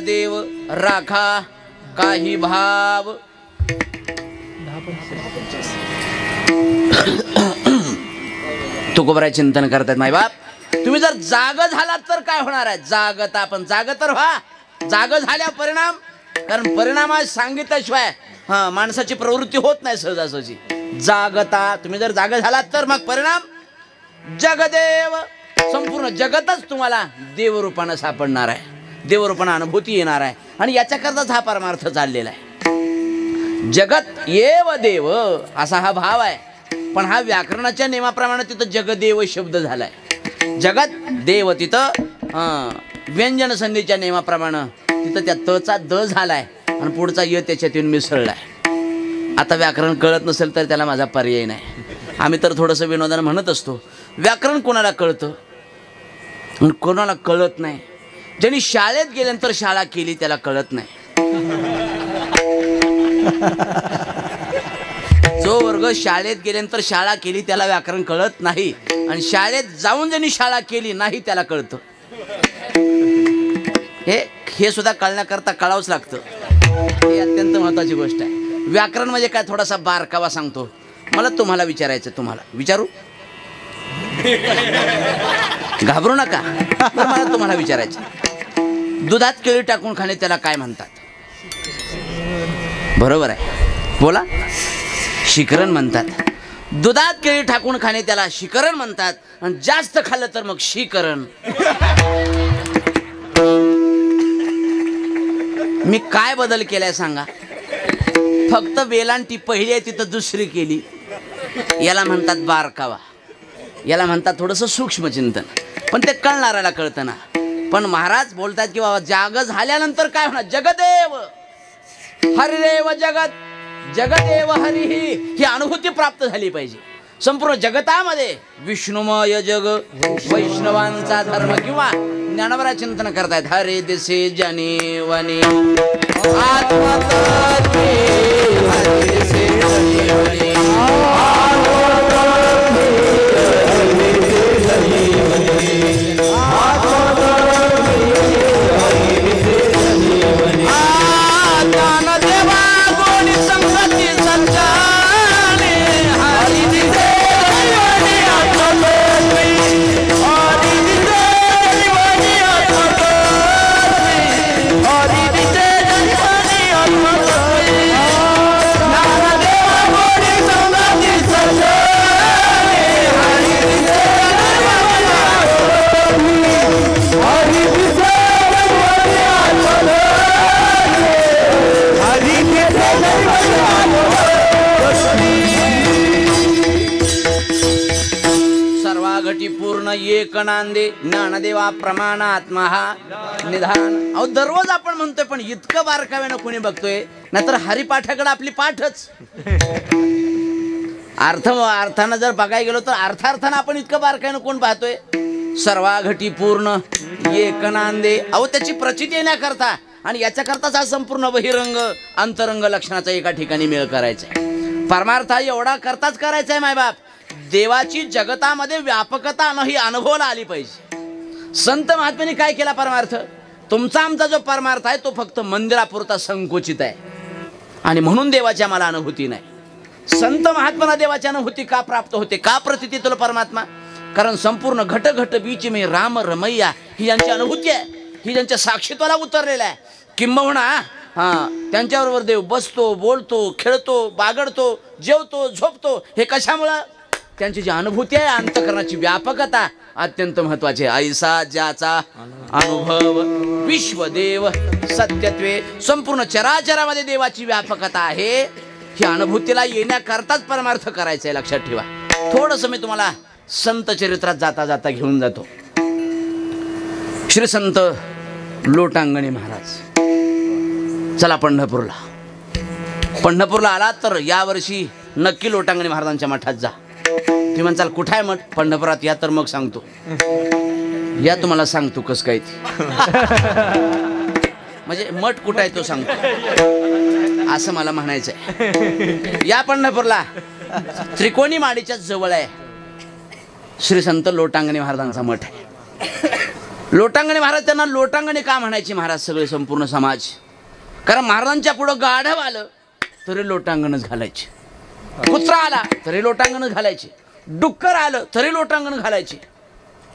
जगदेव राखा काही भाव. तुकोबराय चिंतन करतात मायबाप. तुम्ही जर जाग झालात तर काय होणार आहे? जागत आपण जाग तर व्हा. जाग झाल्या परिणाम, कारण परिणाम सांगितल्याशिवाय माणसाची प्रवृत्ती होत नाही सहजासहजी. जागता तुम्ही जर जाग झालात तर मग परिणाम जगदेव, संपूर्ण जगतच तुम्हाला देवरूपानं सापडणार आहे, देवरूपानं अनुभूती येणार आहे. आणि याच्याकरताच हा परमार्थ चाललेला आहे. जगत येव देव असा हा भाव आहे. पण हा व्याकरणाच्या नियमाप्रमाणे तिथं जगदेव शब्द झालाय. जगत देव तिथं व्यंजन संधीच्या नियमाप्रमाणे तिथं त्या तचा द झालाय आणि पुढचा य त्याच्यात येऊन मिसळलाय. आता व्याकरण कळत नसेल तर त्याला माझा पर्याय नाही. आम्ही तर थोडंसं विनोदानं म्हणत असतो, व्याकरण कोणाला कळतं आणि कोणाला कळत नाही. ज्यांनी शाळेत गेल्यानंतर शाळा केली त्याला कळत नाही. जो वर्ग शाळेत गेल्यानंतर शाळा केली त्याला व्याकरण कळत नाही, आणि शाळेत जाऊन ज्यांनी शाळा केली नाही त्याला कळतं. हे सुद्धा कळण्याकरता कळावंच लागतं. ही अत्यंत महत्त्वाची गोष्ट आहे. व्याकरण म्हणजे काय, थोडासा बारकावा सांगतो. मला तुम्हाला विचारायचं, तुम्हाला विचारू, घाबरू नका. मला तुम्हाला विचारायचं, दुधात केळी टाकून खाणे त्याला काय म्हणतात? बरोबर आहे, बोला. शिकरण म्हणतात. दुधात केळी टाकून खाणे त्याला शिकरण म्हणतात, आणि जास्त खाल्लं तर मग शिकरण. मी काय बदल केलाय सांगा? फक्त वेलांटी पहिली आहे तिथं दुसरी केली. याला म्हणतात बारकावा, याला म्हणतात थोडंसं सूक्ष्मचिंतन. पण ते कळणाऱ्याला कळतं ना. पण महाराज बोलतात की बाबा जाग झाल्यानंतर काय होणार? जगदेव हरिदेव जगत, जगदेव हरी, ही अनुभूती प्राप्त झाली पाहिजे. संपूर्ण जगतामध्ये विष्णुमय जग, वैष्णवांचा धर्म, किंवा ज्ञानोबराय चिंतन करतायत हरे दिसे जनी वनी आत्मतत्वे, हरे दिसे जनी वनी पूर्ण एक नांदे ज्ञानदेवा प्रमाणात्मा निधान. अहो दररोज आपण म्हणतोय, पण इतकं बारकाव्यानं कोणी बघतोय? नाहीतर हरिपाठाकडे आपली पाठच. अर्थानं जर बघायला गेलो तर अर्थार्थानं आपण इतकं बारकाव्यानं कोण पाहतोय? सर्वाघटी पूर्ण एक नांदे. अहो त्याची प्रचिती येण्याकरता आणि याच्याकरताच हा संपूर्ण बहिरंग अंतरंग लक्षणाचा एका ठिकाणी मेळ करायचा आहे. परमार्थ एवढा करताच करायचा आहे मायबाप. देवाची जगतामध्ये व्यापकता ही अनुभवाला आली पाहिजे. संत महात्म्याने काय केला परमार्थ? तुमचा आमचा जो परमार्थ आहे तो फक्त मंदिरापुरता संकुचित आहे, आणि म्हणून देवाची आम्हाला अनुभूती नाही. संत महात्म्याला देवाची अनुभूती का प्राप्त होते, का प्रतीती तुला परमात्मा? कारण संपूर्ण घट घट बीच में राम रमैया ही यांची अनुभूती आहे, ही ज्यांच्या साक्षीत्वाला उतरलेला आहे. किंबहुना त्यांच्याबरोबर देव बसतो, बोलतो, खेळतो, बागडतो, जेवतो, झोपतो. हे कशामुळं? त्यांची जी अनुभूती आहे, अंतःकरणाची व्यापकता अत्यंत महत्वाची आहे. ऐसा ज्याचा अनुभव विश्वदेव सत्यत्वे, संपूर्ण चराचरामध्ये देवाची व्यापकता आहे. ही अनुभूतीला येण्याकरताच परमार्थ करायचा आहे, लक्षात ठेवा. थोडंसं मी तुम्हाला संत चरित्रात जाता जाता घेऊन जातो. श्री संत लोटांगणे महाराज. चला पंढरपूरला. पंढरपूरला आलात तर यावर्षी नक्की लोटांगणे महाराजांच्या मठात जा. तुम्ही म्हणसाल कुठं आहे मठ? पंढरपुरात या तर मग सांगतो. या तुम्हाला सांगतो कसं काय ते. म्हणजे मठ कुठं आहे तो सांगतो असं मला म्हणायचं आहे. या पंढरपूरला त्रिकोणी माडीच्या जवळ आहे श्री संत लोटांगणे महाराजांचा मठ आहे. लोटांगणे महाराज, त्यांना लोटांगणे का म्हणायचे महाराज सगळे संपूर्ण समाज? कारण महाराजांच्या पुढं गाढव आलं तरी लोटांगणच घालायचे, कुत्रा आला तरी लोटांगणच घालायचे, डुक्कर आलं तरी लोटांगण घालायचे,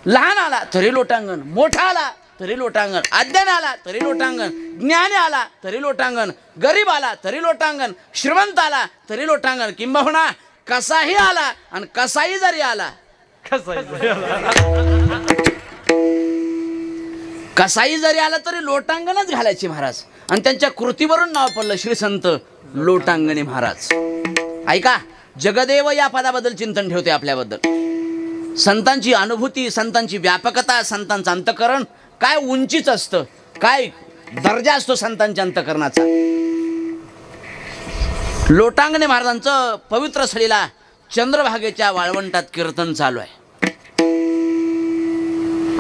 लहान आला तरी लोटांगण, मोठा आला तरी लोटांगण, अज्ञान आला तरी लोटांगण, ज्ञानी आला तरी लोटांगण, गरीब आला तरी लोटांगण, श्रीमंत आला तरी लोटांगण, किंबहुना कसाही आला आणि कसाही जरी आला, कसाही जरी आला तरी लोटांगणच घालायचे महाराज. आणि त्यांच्या कृतीवरून नाव पडलं श्री संत लोटांगणे महाराज. ऐका, जगदेव या पदाबद्दल चिंतन ठेवते आपल्याबद्दल. संतांची अनुभूती, संतांची व्यापकता, संतांचं अंतकरण काय उंचीच असतं, काय दर्जा असतो संतांच्या अंतकरणाचा. लोटांगणे महाराजांचं पवित्र स्थळीला चंद्रभागेच्या वाळवंटात कीर्तन चालू आहे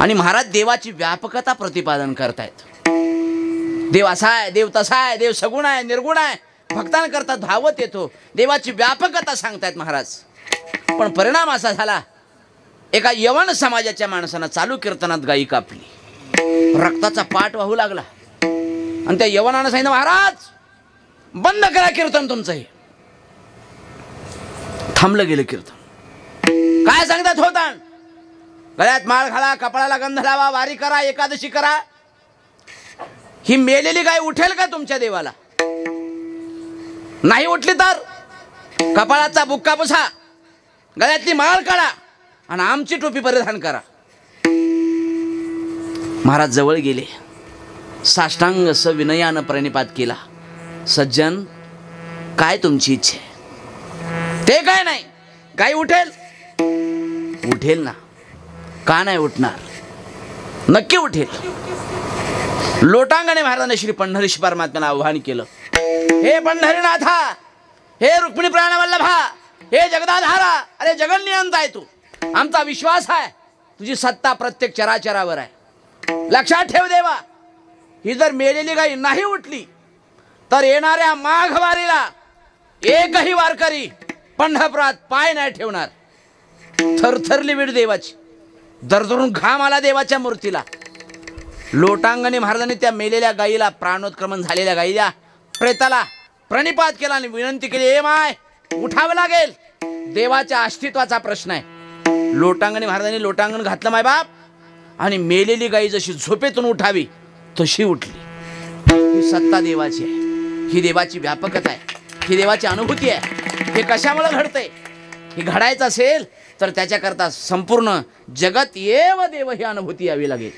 आणि महाराज देवाची व्यापकता प्रतिपादन करतायत. देव असा आहे, देव तसा आहे, देव सगुण आहे, निर्गुण आहे, भक्तांकरता धावत येतो, देवाची व्यापकता सांगतायत महाराज. पण परिणाम असा झाला, एका यवन समाजाच्या माणसानं चालू कीर्तनात गायी कापली, रक्ताचा पाठ वाहू लागला आणि त्या यवनानं सांगितलं, महाराज बंद करा कीर्तन तुमचं. हे थांबलं गेलं कीर्तन. काय सांगतात होता? गळ्यात माळ घाला, कपाळाला गंध लावा, वारी करा, एकादशी करा. ही मेलेली गाय उठेल का तुमच्या देवाला? नाही उठली तर कपाळाचा बुक्का पुसा, गळ्यातली माळ काढा आणि आमची टोपी परिधान करा. महाराज जवळ गेले, साष्टांग सविनयानं प्रणिपात केला. सज्जन, काय तुमची इच्छा आहे? ते काय नाही, गाय उठेल? उठेल ना, का नाही उठणार? नक्की उठेल. लोटांगणे महाराजांनी श्री पंढरीश परमात्म्याला आव्हान केलं, हे पंढरीनाथा, हे रुक्मिणी प्राणवल्लभा, हे जगदाधारा, अरे जगन्नियंत आहे तू. आमचा विश्वास आहे तुझी सत्ता प्रत्येक चराचरावर आहे. लक्षात ठेव देवा, ही जर मेलेली गाय नाही उठली तर येणाऱ्या माघ वारीला एकही वारकरी पंढरपुरात पाय नाही ठेवणार. थरथरली वीड देवाची, दरदरून घाम आला देवाच्या मूर्तीला. लोटांगणे महाराजांनी त्या मेलेल्या गायीला, प्राणोत्क्रमण झालेल्या गायीला, प्रेताला प्रणिपात केला आणि विनंती केली, ए माय, उठावं लागेल, देवाच्या अस्तित्वाचा प्रश्न आहे. लोटांगणे महाराजांनी लोटांगण घातलं माय बाप, आणि मेलेली गायी जशी झोपेतून उठावी तशी उठली. ही सत्ता देवाची आहे, ही देवाची व्यापकता आहे, ही देवाची अनुभूती आहे. हे कशामुळे घडतंय? हे घडायचं असेल तर त्याच्याकरता संपूर्ण जगत येव देव ही अनुभूती यावी लागेल.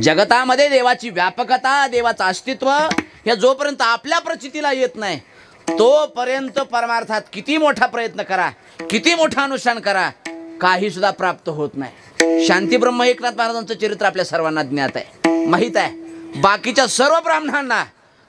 जगतामध्ये देवाची व्यापकता, देवाचं अस्तित्व हे जोपर्यंत आपल्या प्रचितीला येत नाही तोपर्यंत परमार्थात किती मोठा प्रयत्न करा, किती मोठा अनुष्ठान करा, काही सुद्धा प्राप्त होत नाही. शांती ब्रह्म एकनाथ महाराजांचं चरित्र आपल्या सर्वांना ज्ञात आहे, माहीत आहे. बाकीच्या सर्व ब्राह्मणांना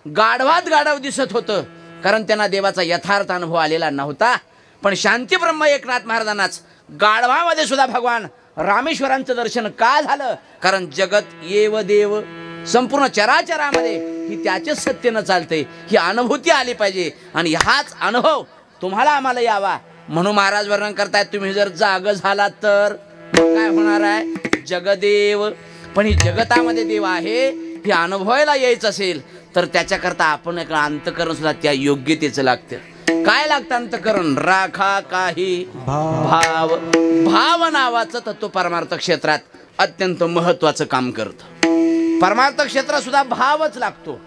गाढवात गाढव दिसत होतं, कारण त्यांना देवाचा यथार्थ अनुभव आलेला नव्हता. पण शांती ब्रह्म एकनाथ महाराजांनाच गाढवामध्ये सुद्धा भगवान रामेश्वरांचं दर्शन का झालं? कारण जगत येव देव, संपूर्ण चराचरामध्ये ही त्याचेच सत्यनं चालते, ही अनुभूती आली पाहिजे. आणि हाच अनुभव तुम्हाला आम्हाला यावा म्हणून महाराज वर्णन करतायत, तुम्ही जर जाग झालात तर काय होणार आहे? जगदेव. पण ही जगतामध्ये देव आहे हे अनुभवायला यायचं असेल तर त्याच्याकरता आपण एक अंतकरण सुद्धा त्या योग्यतेचं लागतं. काय लागतं अंतकरण? राखा काही भाव. भाव नावाचं तत्व परमार्थ क्षेत्रात अत्यंत महत्वाचं काम करतं. परमार्थ क्षेत्रात सुद्धा भावच लागतो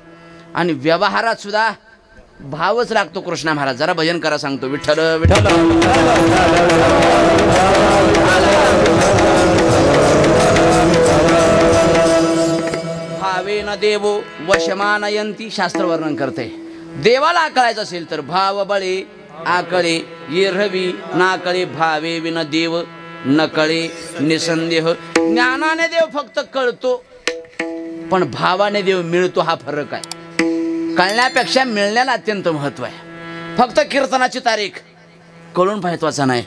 आणि व्यवहारात सुद्धा भावच लागतो. कृष्णा महाराज जरा भजन करा सांगतो, विठ्ठल विठ्ठल. भावेन देवो वशमानयंती, शास्त्र वर्णन करते. देवाला आकळायचं असेल तर भाव बळे आकळे, येरवी नाकळे, भावे विन देव न कळे निसंदेह. ज्ञानाने देव फक्त कळतो पण भावाने देव मिळतो, हा फरक आहे. कळण्यापेक्षा मिळण्याला अत्यंत महत्व आहे. फक्त कीर्तनाची तारीख कळून महत्वाचा नाही,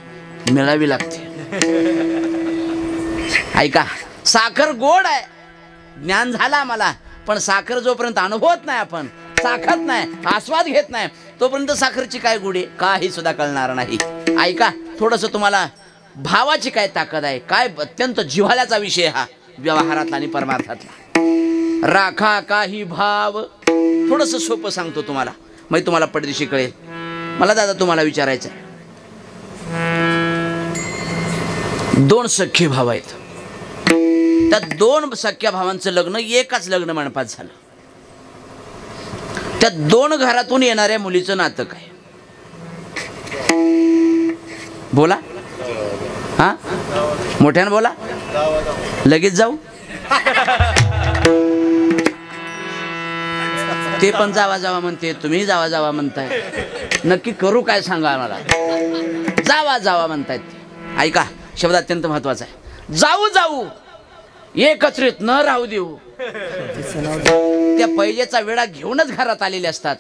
मिळावी लागते. ऐका, साखर गोड आहे, ज्ञान झाला आम्हाला, पण साखर जोपर्यंत अनुभवत नाही, आपण चाखत नाही, आस्वाद घेत नाही, तोपर्यंत साखरची काय गुढी काही सुद्धा कळणार नाही. ऐका, थोडंसं तुम्हाला भावाची काय ताकद आहे, काय अत्यंत जिव्हाळ्याचा विषय हा. व्यवहारातला आणि परमार्थातला. राखा काही भाव, थोडंसं सोपं सांगतो तुम्हाला, मग तुम्हाला पडदिशी कळेल. मला दादा तुम्हाला विचारायचं आहे, 2 सख्खे भाव आहेत, त्या 2 सख्या भावांचं लग्न एकाच लग्न मंडपात झालं. त्या 2 घरातून येणाऱ्या मुलीचं नातं काय? बोला, हा मोठ्यानं बोला. लगेच जाऊ? ते पण जावा जावा म्हणते, तुम्ही जावा जावा म्हणताय. नक्की करू काय सांगा आम्हाला? जावा जावा म्हणतायत. ऐका, शब्द अत्यंत महत्वाचा आहे. जाऊ जाऊ, एकत्रित न राहू देऊ. त्या पैजेचा वेळा घेऊनच घरात आलेले असतात.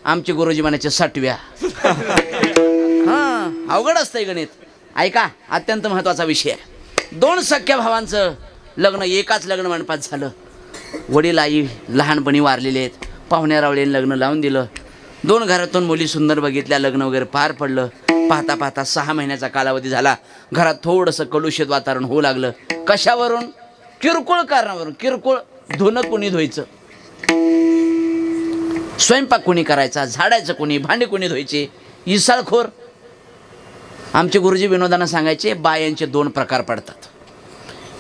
आमचे गुरुजी म्हणायचे 6व्या. हा, अवघड असतंय गणित. ऐका, अत्यंत महत्वाचा विषय आहे. 2 सख्या भावांचं लग्न एकाच लग्न मंडपात झालं. वडील आई लहानपणी वारलेले आहेत. पाहुण्या रावळीने लग्न लावून दिलं. 2 घरातून मुली सुंदर बघितल्या, लग्न वगैरे पार पडलं. पाहता पाहता 6 महिन्याचा कालावधी झाला. घरात थोडंसं कलुषित वातावरण होऊ लागलं. कशावरून? किरकोळ कारणावरून. किरकोळ धुणं कोणी धुवायचं, स्वयंपाक कोणी करायचा, झाडायचं कोणी, भांडी कोणी धुवायचे, इसाळखोर. आमचे गुरुजी विनोदानं सांगायचे, बायांचे 2 प्रकार पडतात.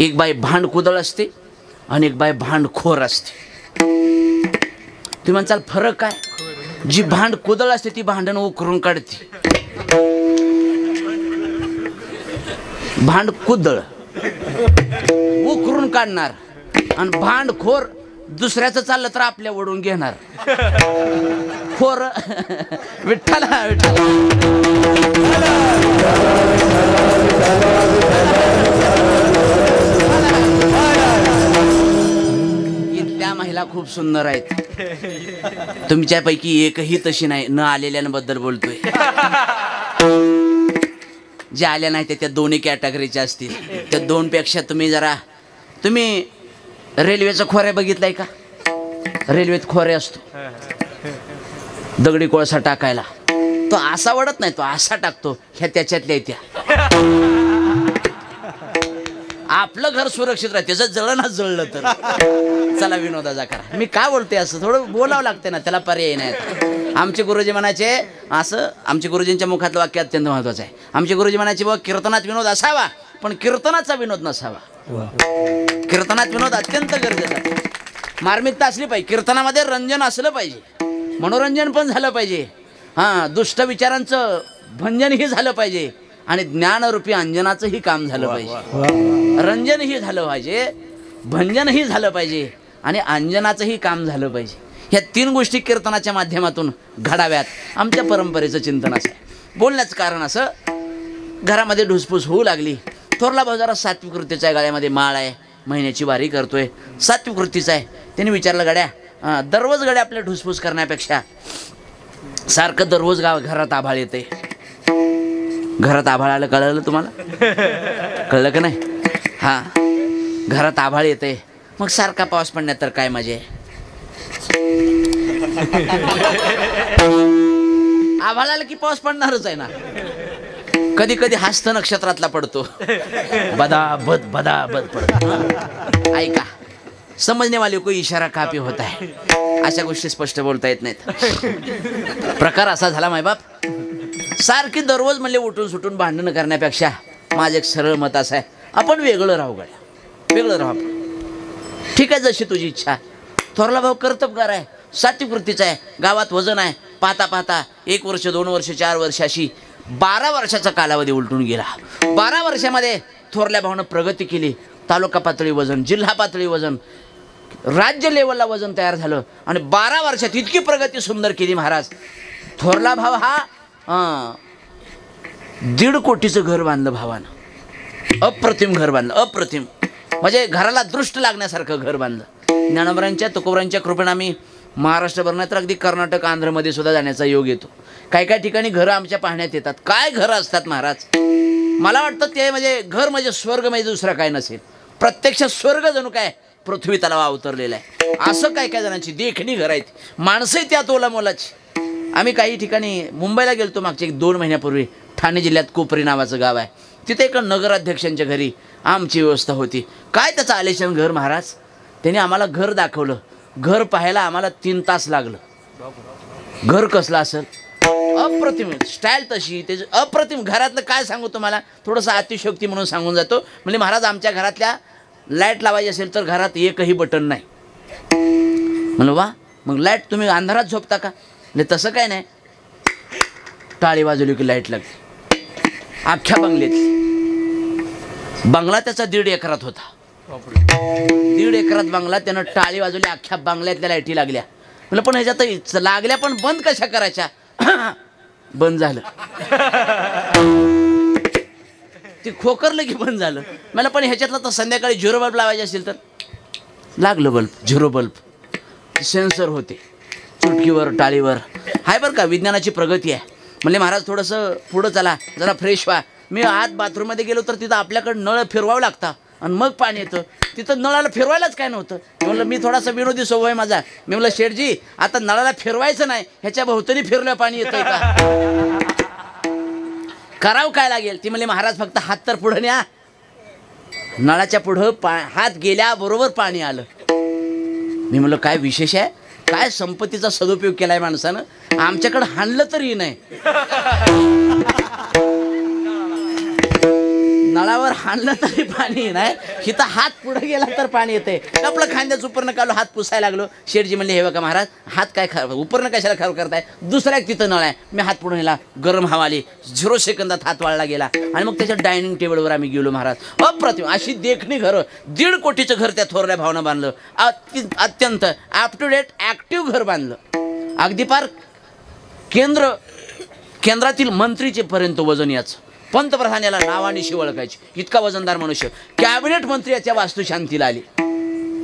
एक बाई भांडकुदळ असते आणि एक बाई भांडखोर असते. तुम्ही म्हणसाल फरक काय? जी भांडकुदळ असते ती भांडण उकरून काढते. भांडकुदळ उकरून काढणार, आणि भांडखोर दुसऱ्याचं चाललं तर आपल्या ओढून घेणार. खोर विठ्ठला विठ्ठला. इथल्या महिला खूप सुंदर आहेत. तुमच्यापैकी एकही तशी नाही. न आलेल्यांबद्दल बोलतोय. जे आल्या नाही त्या 2 कॅटेगरीच्या असतील. त्या 2 पेक्षा तुम्ही रेल्वेचा खोऱ्या बघितलाय का? रेल्वेत खोरे असतो दगडी कोळसा टाकायला. तो असा वडत नाही, तो असा टाकतो. ह्या त्याच्यातल्या त्या. आपलं घर सुरक्षित राहते. जर जळलं ना जळलं तर चला विनोदाचा करा. मी काय बोलते असं थोडं बोलावं लागते ना, त्याला पर्याय नाही. आमचे गुरुजी म्हणायचे असं, आमचे गुरुजींच्या मुखातलं वाक्य अत्यंत महत्वाचं आहे. आमचे गुरुजी म्हणायचे बघ, कीर्तनात विनोद असावा पण कीर्तनाचा विनोद नसावा. कीर्तनात विनोद अत्यंत गरजेचा आहे. मार्मिकता असली पाहिजे. कीर्तनामध्ये रंजन असलं पाहिजे, मनोरंजन पण झालं पाहिजे. हां, दुष्ट विचारांचं भंजनही झालं पाहिजे आणि ज्ञानरूपी अंजनाचंही काम झालं पाहिजे. रंजनही झालं पाहिजे, भंजनही झालं पाहिजे आणि अंजनाचंही काम झालं पाहिजे. ह्या 3 गोष्टी कीर्तनाच्या माध्यमातून घडाव्यात. आमच्या परंपरेचं चिंतन असं आहे. बोलण्याचं कारण असं, घरामध्ये ढुसपूस होऊ लागली. थोरला भाऊ जरा सात्विक वृत्तीचा आहे, गळ्यामध्ये माळ आहे, महिन्याची वारी करतोय, सात्विक वृत्तीचा आहे. त्याने विचारलं, गड्या दररोज गड्या आपल्या ढुसपूस करण्यापेक्षा सारखं दररोज घरात आभाळ येते. घरात आभाळ आलं, कळलं तुम्हाला? कळलं का नाही? हां, घरात आभाळ येते, मग सारखा पाऊस पडण्यात तर काय मजा आहे? आभाळ आलं की पाऊस पडणारच आहे ना. कधी कधी हस्त नक्षत्रातला पडतो, बदाबद बदाबद पडतो. ऐका, समजने वाले को इशारा काफी होता है. अशा गोष्टी स्पष्ट बोलता येत नाहीत. प्रकार असा झाला मायबाप, सारखी दररोज म्हणले उठून सुटून भांडणं करण्यापेक्षा माझं एक सरळ मत असं आहे, आपण वेगळं राहू गड्या, वेगळं राहू आपण. ठीक आहे, जशी तुझी इच्छा. थोरला भाऊ कर्तबगार आहे, सात्विक वृत्तीचा आहे, गावात वजन आहे. पाहता पाहता 1 वर्ष 2 वर्ष 4 वर्ष अशी 12 वर्षाचा कालावधी उलटून गेला. 12 वर्षामध्ये थोरल्या भाऊनं प्रगती केली. तालुका पातळी वजन, जिल्हा पातळी वजन, राज्य लेवलला वजन तयार झालं आणि 12 वर्षात इतकी प्रगती सुंदर केली महाराज. थोरला भाव हा 1.5 कोटीचं घर बांधलं भावानं. अप्रतिम घर बांधलं, अप्रतिम. म्हणजे घराला दृष्ट लागण्यासारखं घर बांधलं. ज्ञानोबरांच्या तुकोबरांच्या कृपेनं आम्ही महाराष्ट्रभर नाही तर अगदी कर्नाटक आंध्रमध्ये सुद्धा जाण्याचा योग येतो. काही काही ठिकाणी घरं आमच्या पाहण्यात येतात. काय घरं असतात महाराज. मला वाटतं ते म्हणजे घर म्हणजे स्वर्ग म्हणजे दुसरं काय नसेल. प्रत्यक्ष स्वर्ग जणू काय पृथ्वी तलावा अवतरलेला आहे. असं काय काय जणांची देखणी घरं आहेत, माणसंही त्यात ओलामोलाची. आम्ही काही ठिकाणी मुंबईला गेलतो मागच्या 2 महिन्यापूर्वी. ठाणे जिल्ह्यात कोपरी नावाचं गाव आहे. तिथे एका नगराध्यक्षांच्या घरी आमची व्यवस्था होती. काय त्याचं आलेशन घर महाराज. त्याने आम्हाला घर दाखवलं. घर पाहायला आम्हाला 3 तास लागलं. घर कसलं असेल, अप्रतिम स्टाईल तशी त्याची अप्रतिम. घरातलं काय सांगू तुम्हाला, थोडंसं अतिशयोक्ती म्हणून सांगून जातो. म्हणजे महाराज आमच्या घरातल्या लाईट लावायची असेल तर घरात एकही बटन नाही. म्हणलं वा, मग लाईट तुम्ही अंधारात झोपता का? म्हणजे तसं काय नाही, टाळी वाजवली की लाईट लागते. अख्ख्या बंगल्यात, बंगला त्याचा 1.5 एकरात होता. 1.5 एकरात बंगला, त्यानं टाळी वाजवली, अख्ख्या बंगल्यातल्या लाईटी लागल्या. म्हणलं पण ह्याच्यात लागल्या पण बंद कशा करायच्या? बंद झालं. ती खोकरलं की बंद झालं. मला पण ह्याच्यातलं तर संध्याकाळी 0 बल्ब लावायचे असेल तर लागलं बल्ब. 0 बल्ब सेन्सर होते चुटकीवर टाळीवर. हाय बरं का, विज्ञानाची प्रगती आहे. म्हणले महाराज थोडंसं पुढं चला, जरा फ्रेश व्हा. मी आत बाथरूममध्ये गेलो तर तिथं आपल्याकडं नळ फिरवावं लागतं आणि मग पाणी येतं. तिथं नळाला फिरवायलाच काय नव्हतं. म्हणलं मी थोडासा विनोदी स्वभाव आहे माझा. मी म्हणलं शेठजी आता नळाला फिरवायचं नाही, ह्याच्या भोवतणी फिरलं पाणी येतंय का? करावं काय लागेल? ती म्हणली महाराज फक्त हात तर पुढं न्या. नळाच्या पुढं हात गेल्याबरोबर पाणी आलं. मी म्हणलं काय विशेष आहे, काय संपत्तीचा सदुपयोग केलाय माणसानं. आमच्याकडं हाणलं तरी नाही, नळावर हाणलं तरी पाणी नाही. हिथं हात पुढे गेला तर पाणी येते. आपलं खांद्याच उपरनं काढलो, हात पुसायला लागलो. शेठजी म्हणले हे बघा महाराज, हात काय उपरनं कशाला खराब करताय? दुसऱ्या तिथं नळ आहे. मी हात पुढे नेला, गरम हवा आली, 0 सेकंदात हात वाळला गेला. आणि मग त्याच्या डायनिंग टेबलवर आम्ही गेलो महाराज. अप्रतिम अशी देखणी घरं, 1.5 कोटीचं घर त्या थोरल्या भावनं बांधलं. अत्यंत अप टू डेट ॲक्टिव्ह घर बांधलं. अगदी पार केंद्रातील मंत्रीचे पर्यंत वजन याचं. पंतप्रधान याला नावानिशी ओळखायचे, इतका वजनदार मनुष्य. कॅबिनेट मंत्री याच्या वास्तुशांतीला आली.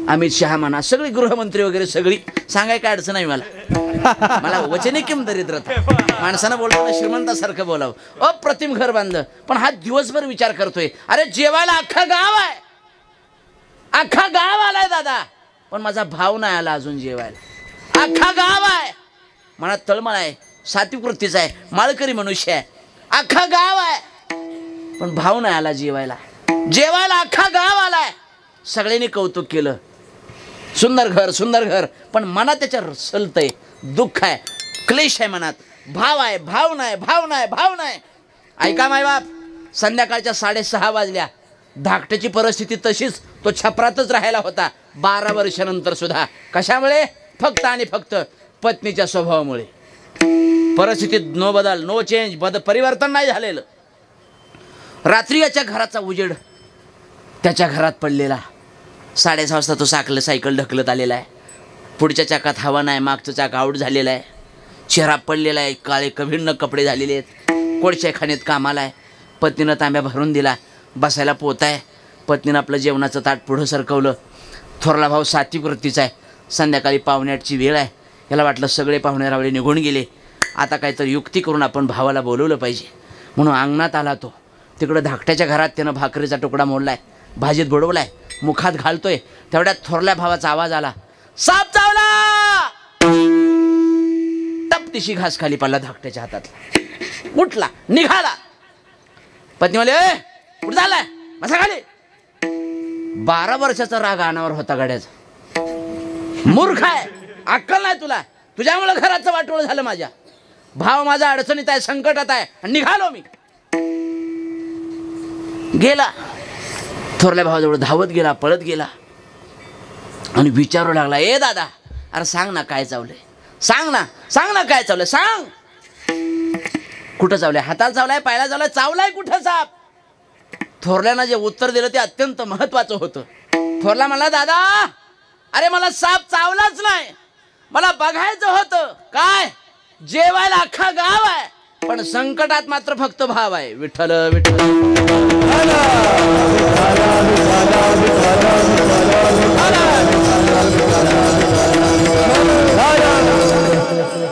अमित शहा म्हणा, सगळे गृहमंत्री वगैरे सगळी. सांगाय काय अडचण नाही मला वचने किम दरिद्रता. माणसानं बोलताना श्रीमंतासारखं बोलावं. अप्रतिम घर बांधलं. पण हा दिवसभर विचार करतोय, अरे जेवायला अख्खा गाव आहे, अख्खा गाव आलाय दादा, पण माझा भाव नाही आला अजून जेवायला. अख्खा गाव आहे, मनात तळमळ आहे, सात्विक वृत्तीचा आहे, माळकरी मनुष्य आहे, अख्खा गाव आहे, पण भाव नाही आला जेवायला. जेवायला अख्खा गाव आलाय. सगळ्यांनी कौतुक केलं, सुंदर घर सुंदर घर. पण मनात त्याच्या सलतय, दुःख आहे, क्लेश आहे मनात. भाव आहे, भाव नाही, भाव नाही, भाव नाही. ऐका मायबाप, संध्याकाळच्या 6:30 वाजल्या. धाकट्याची परिस्थिती तशीच, तो छपरातच राहायला होता 12 वर्षानंतर सुद्धा. कशामुळे? फक्त आणि फक्त पत्नीच्या स्वभावामुळे. परिस्थितीत नो बदल, नो चेंज, परिवर्तन नाही झालेलं. रात्री याच्या घराचा उजेड त्याच्या घरात पडलेला. 6:30 वाजता तो सायकल ढकलत आलेला आहे. पुढच्या चाकात हवा नाही, मागचं चाक आऊट झालेलं आहे. चेहरा पडलेला आहे, काळे कभिन्न कपडे झालेले आहेत. कोळशा खाण्यात कामाला आहे. पत्नीनं तांब्या भरून दिला, बसायला पोत आहे. पत्नीनं आपलं जेवणाचं ताट पुढं सरकवलं. थोरला भाऊ सात्विक वृत्तीचा आहे. संध्याकाळी 7:45ची वेळ आहे. याला वाटलं सगळे पाहुणे रावळे निघून गेले, आता काहीतरी युक्ती करून आपण भावाला बोलवलं पाहिजे. म्हणून अंगणात आला तो. तिकडं धाकट्याच्या घरात त्यानं भाकरीचा तुकडा मोडलाय, भाजीत बुडवलाय, मुखात घालतोय. तेवढ्यात थोरल्या भावाचा आवाज आला, साप चावला. टपतीशी घास खाली पडला धाकट्याच्या हातातला. उठला, निघाला. पत्नी म्हणले, कुठं झालाय, बसा खाली. 12 वर्षाचा राग अनावर होता गाड्याचा. मूर्ख आहे, अक्कल नाही तुला, तुझ्यामुळे घराचं वाटोळ झालं. माझ्या भाव माझा अडचणीत आहे, संकटात आहे, आणि निघालो मी. गेला थोरल्या भावाजवळ, धावत गेला, पळत गेला आणि विचारू लागला, ए दादा, अरे सांग ना काय चावलंय, सांग ना काय चावलंय, सांग. कुठं चावलंय? हाताला चावलाय, पायाला चावलाय, चावलाय कुठं साप? थोरल्यानं जे उत्तर दिलं ते अत्यंत महत्वाचं होतं. थोरला म्हणला, दादा अरे मला साप चावलाच नाही, मला बघायचं होतं. काय? जेवायला अख्खा गाव आहे, पण संकटात मात्र फक्त भाव आहे. विठ्ठल विठ्ठल.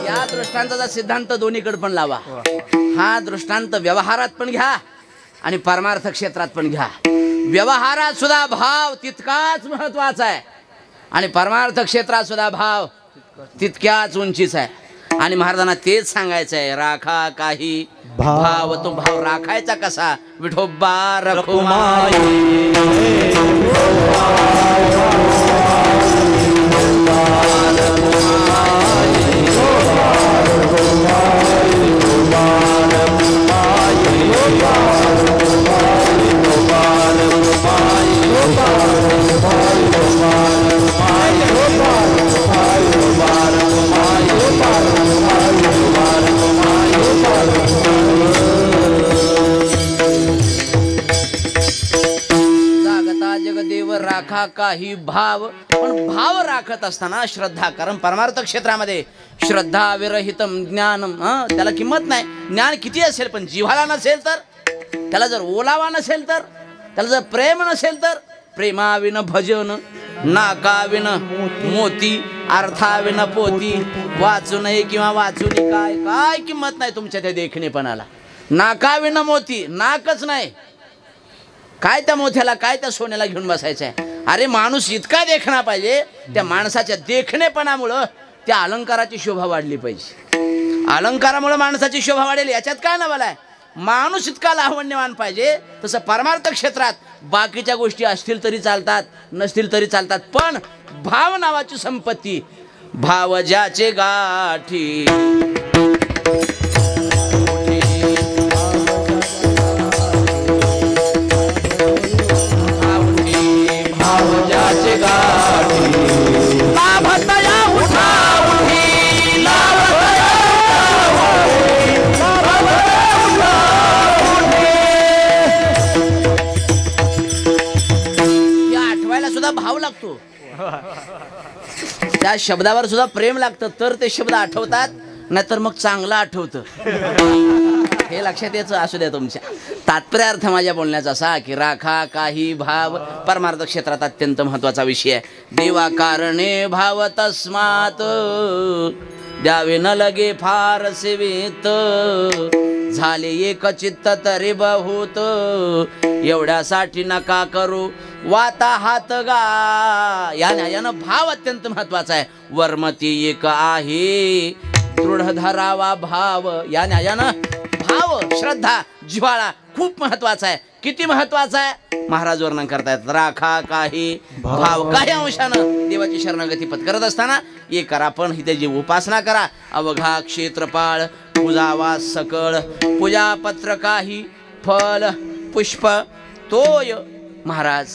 या दृष्टांताचा सिद्धांत दोन्हीकडे पण लावा. हा दृष्टांत व्यवहारात पण घ्या आणि परमार्थ क्षेत्रात पण घ्या. व्यवहारात सुद्धा भाव तितकाच महत्वाचा आहे आणि परमार्थ क्षेत्रात सुद्धा भाव तितक्याच उंचीचा आहे. आणि महाराजांना तेच सांगायचं आहे, राखा काही भाव तो भाव राखायचा कसा विठोबा रखुमाई जागता जगदेव राखा काही भाव, पण भाव राखत असताना श्रद्धा, कारण परमार्थ क्षेत्रामध्ये श्रद्धा विरहितम ज्ञानम, त्याला किंमत नाही. ज्ञान किती असेल पण जिव्हाळा नसेल तर, त्याला जर ओलावा नसेल तर, त्याला जर प्रेम नसेल तर, प्रेमाविन भजन नाकाविन मोती, अर्थाविन पोती, वाचू नये किंवा वाचू नये काय काय किंमत नाही तुमच्या त्या देखणेपणाला. नाकाविन मोती, नाकच नाही, काय त्या मोत्याला काय त्या सोन्याला घेऊन बसायचं आहे. अरे माणूस इतका देखणा पाहिजे, त्या माणसाच्या देखणेपणामुळं त्या अलंकाराची शोभा वाढली पाहिजे. अलंकारामुळे माणसाची शोभा वाढेल याच्यात काय नवल आहे. माणूस इतका लावण्यवान पाहिजे. तसं परमार्थ क्षेत्रात बाकीच्या गोष्टी असतील तरी चालतात, नसतील तरी चालतात, पण भाव नावाची संपत्ती, भाव ज्याचे गाठी भाव लागतो, त्या शब्दावर सुद्धा प्रेम लागतं तर ते शब्द आठवतात, नाहीतर मग चांगलं आठवतं. हे लक्षात यायचं असू द्या. तुमच्या तात्पर्य अर्थ माझ्या बोलण्याचा असा की राखा काही भाव परमार्थ क्षेत्रात अत्यंत महत्वाचा विषय आहे. देवा कारणे भाव तस्मात द्यावे न लगे फार सेवेत, झाले एक चित्त तरी बहुत, एवढ्यासाठी नका करू वाता हात गा. यानं भाव अत्यंत महत्वाचा आहे. वर्मती एक आहे दृढ धरावा भाव. यानं भाव, श्रद्धा, जिव्हाळा खूप महत्वाचा आहे. किती महत्वाचा आहे महाराज वर्णन करतायत. राखा काही भाव, काही अंशानं देवाची शरणागती पत्करत असताना एक करा, पण ही त्याची उपासना करा. अवघा क्षेत्रपाळ पूजावा सकळ, पूजापत्र काही फल पुष्प तोय. महाराज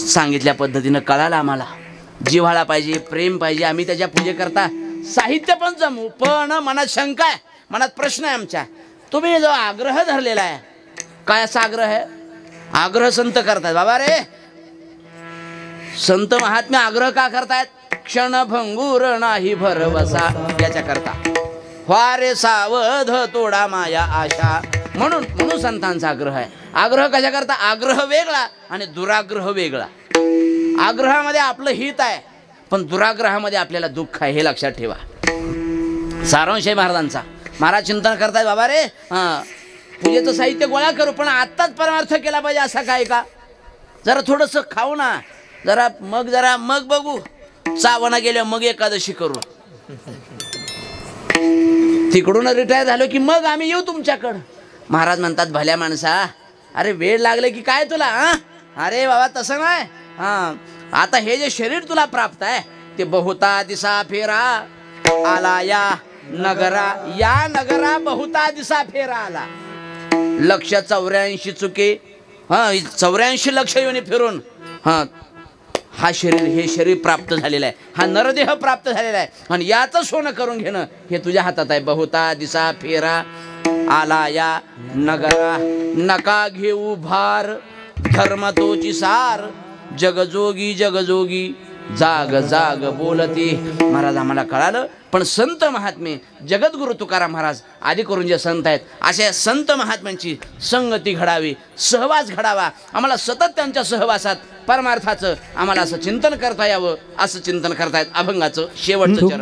सांगितल्या पद्धतीनं कळालं आम्हाला. जिव्हाळा पाहिजे, प्रेम पाहिजे. आम्ही त्याच्या पूजेकरता साहित्य पण जमू, पण मनात शंका आहे, मनात प्रश्न आहे आमच्या. तुम्ही जो आग्रह धरलेला आहे, काय असा आग्रह आहे? आग्रह संत करतायत. बाबा रे, संत महात्म्य आग्रह का करतायत? क्षणभंगूर नाही भरवसा याच्या करता. वारे सावध तोडा माया आशा, म्हणून संतांचा आग्रह आहे. आग्रह कशा करता? आग्रह वेगळा आणि दुराग्रह वेगळा. आग्रहामध्ये आपलं हित आहे, पण दुराग्रहामध्ये आपल्याला दुःख आहे, हे लक्षात ठेवा. सारांश आहे महाराजांचा. महाराज चिंतन करतायत, बाबा रे पूजेचं साहित्य गोळा करू, पण आत्ताच परमार्थ केला पाहिजे असा काय का? जरा थोडंसं खाऊ ना, जरा मग बघू, सावना गेल्या मग एकादशी करू, तिकडून रिटायर झालो की मग आम्ही येऊ तुमच्याकडं. महाराज म्हणतात, भल्या माणसा, अरे वेळ लागले की काय तुला? अरे बाबा तसं नाही. आता हे जे शरीर तुला प्राप्त आहे ते बहुता दिसा फेरा आला या नगरा बहुता दिसा फेरा आला. 184 चुके 84 लक्ष येऊन फिरून हे शरीर प्राप्त झालेलं आहे, हा नरदेह प्राप्त झालेला आहे, आणि याचं सोनं करून घेणं हे तुझ्या हातात आहे. बहुता दिसा फेरा आला या नगरा, नका घेऊ भार, धर्म तोची सार, जगजोगी जाग जाग बोलते. महाराज आम्हाला कळालं, पण संत महात्मे जगद्गुरु तुकाराम महाराज आदी करून जे संत आहेत, अशा संत महात्म्यांची संगती घडावी, सहवास घडावा. आम्हाला सतत त्यांच्या सहवासात परमार्थाचं आम्हाला असं चिंतन करता यावं, असं चिंतन करतायत अभंगाचं शेवटचं चरण.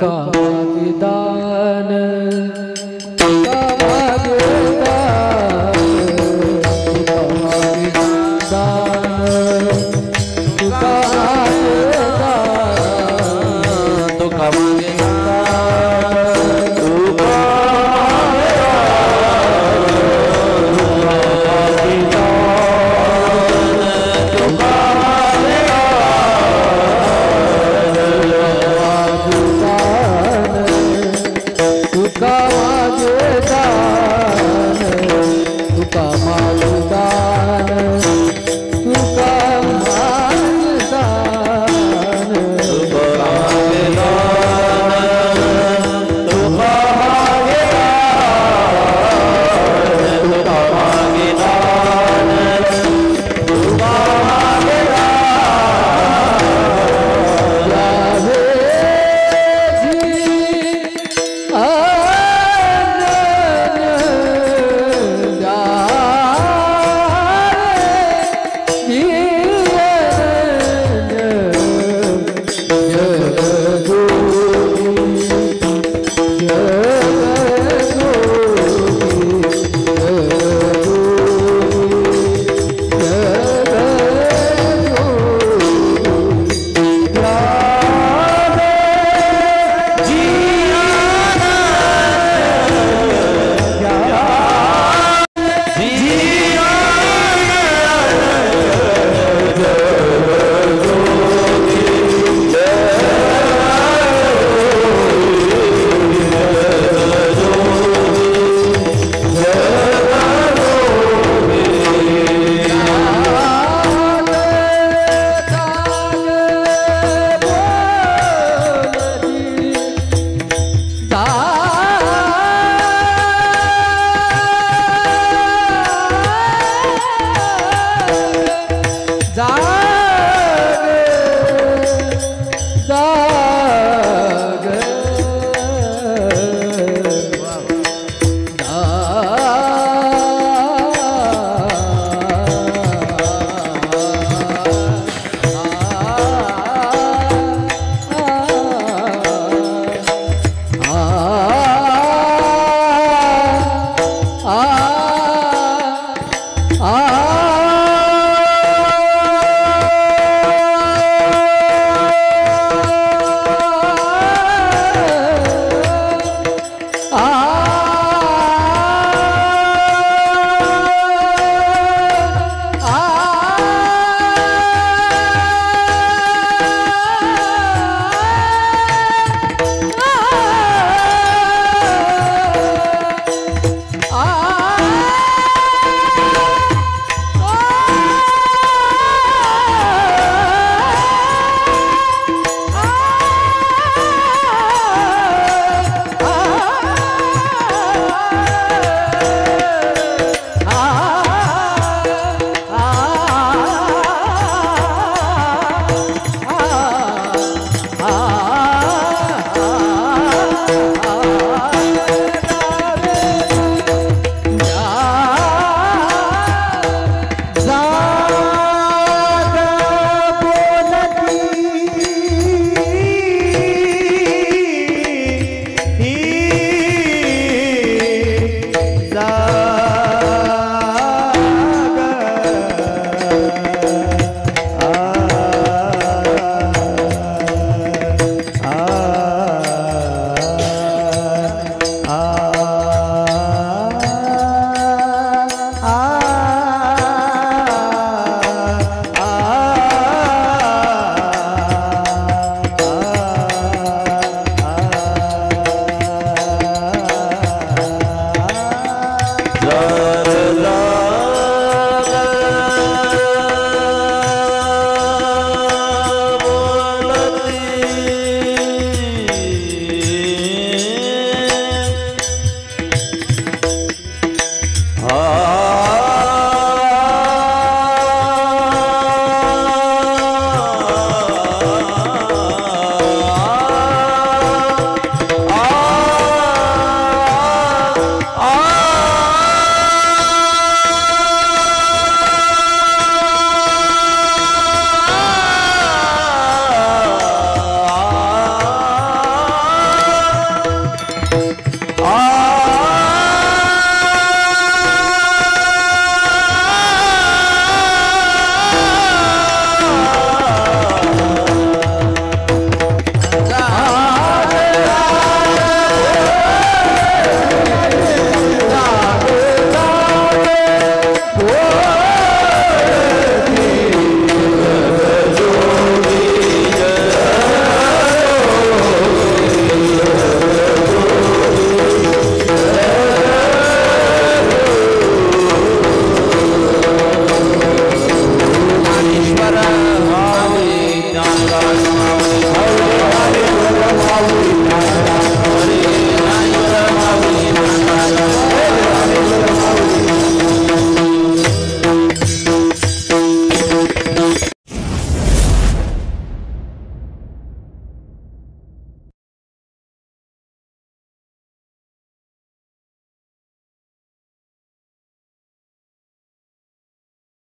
हरे हरे वर माऊली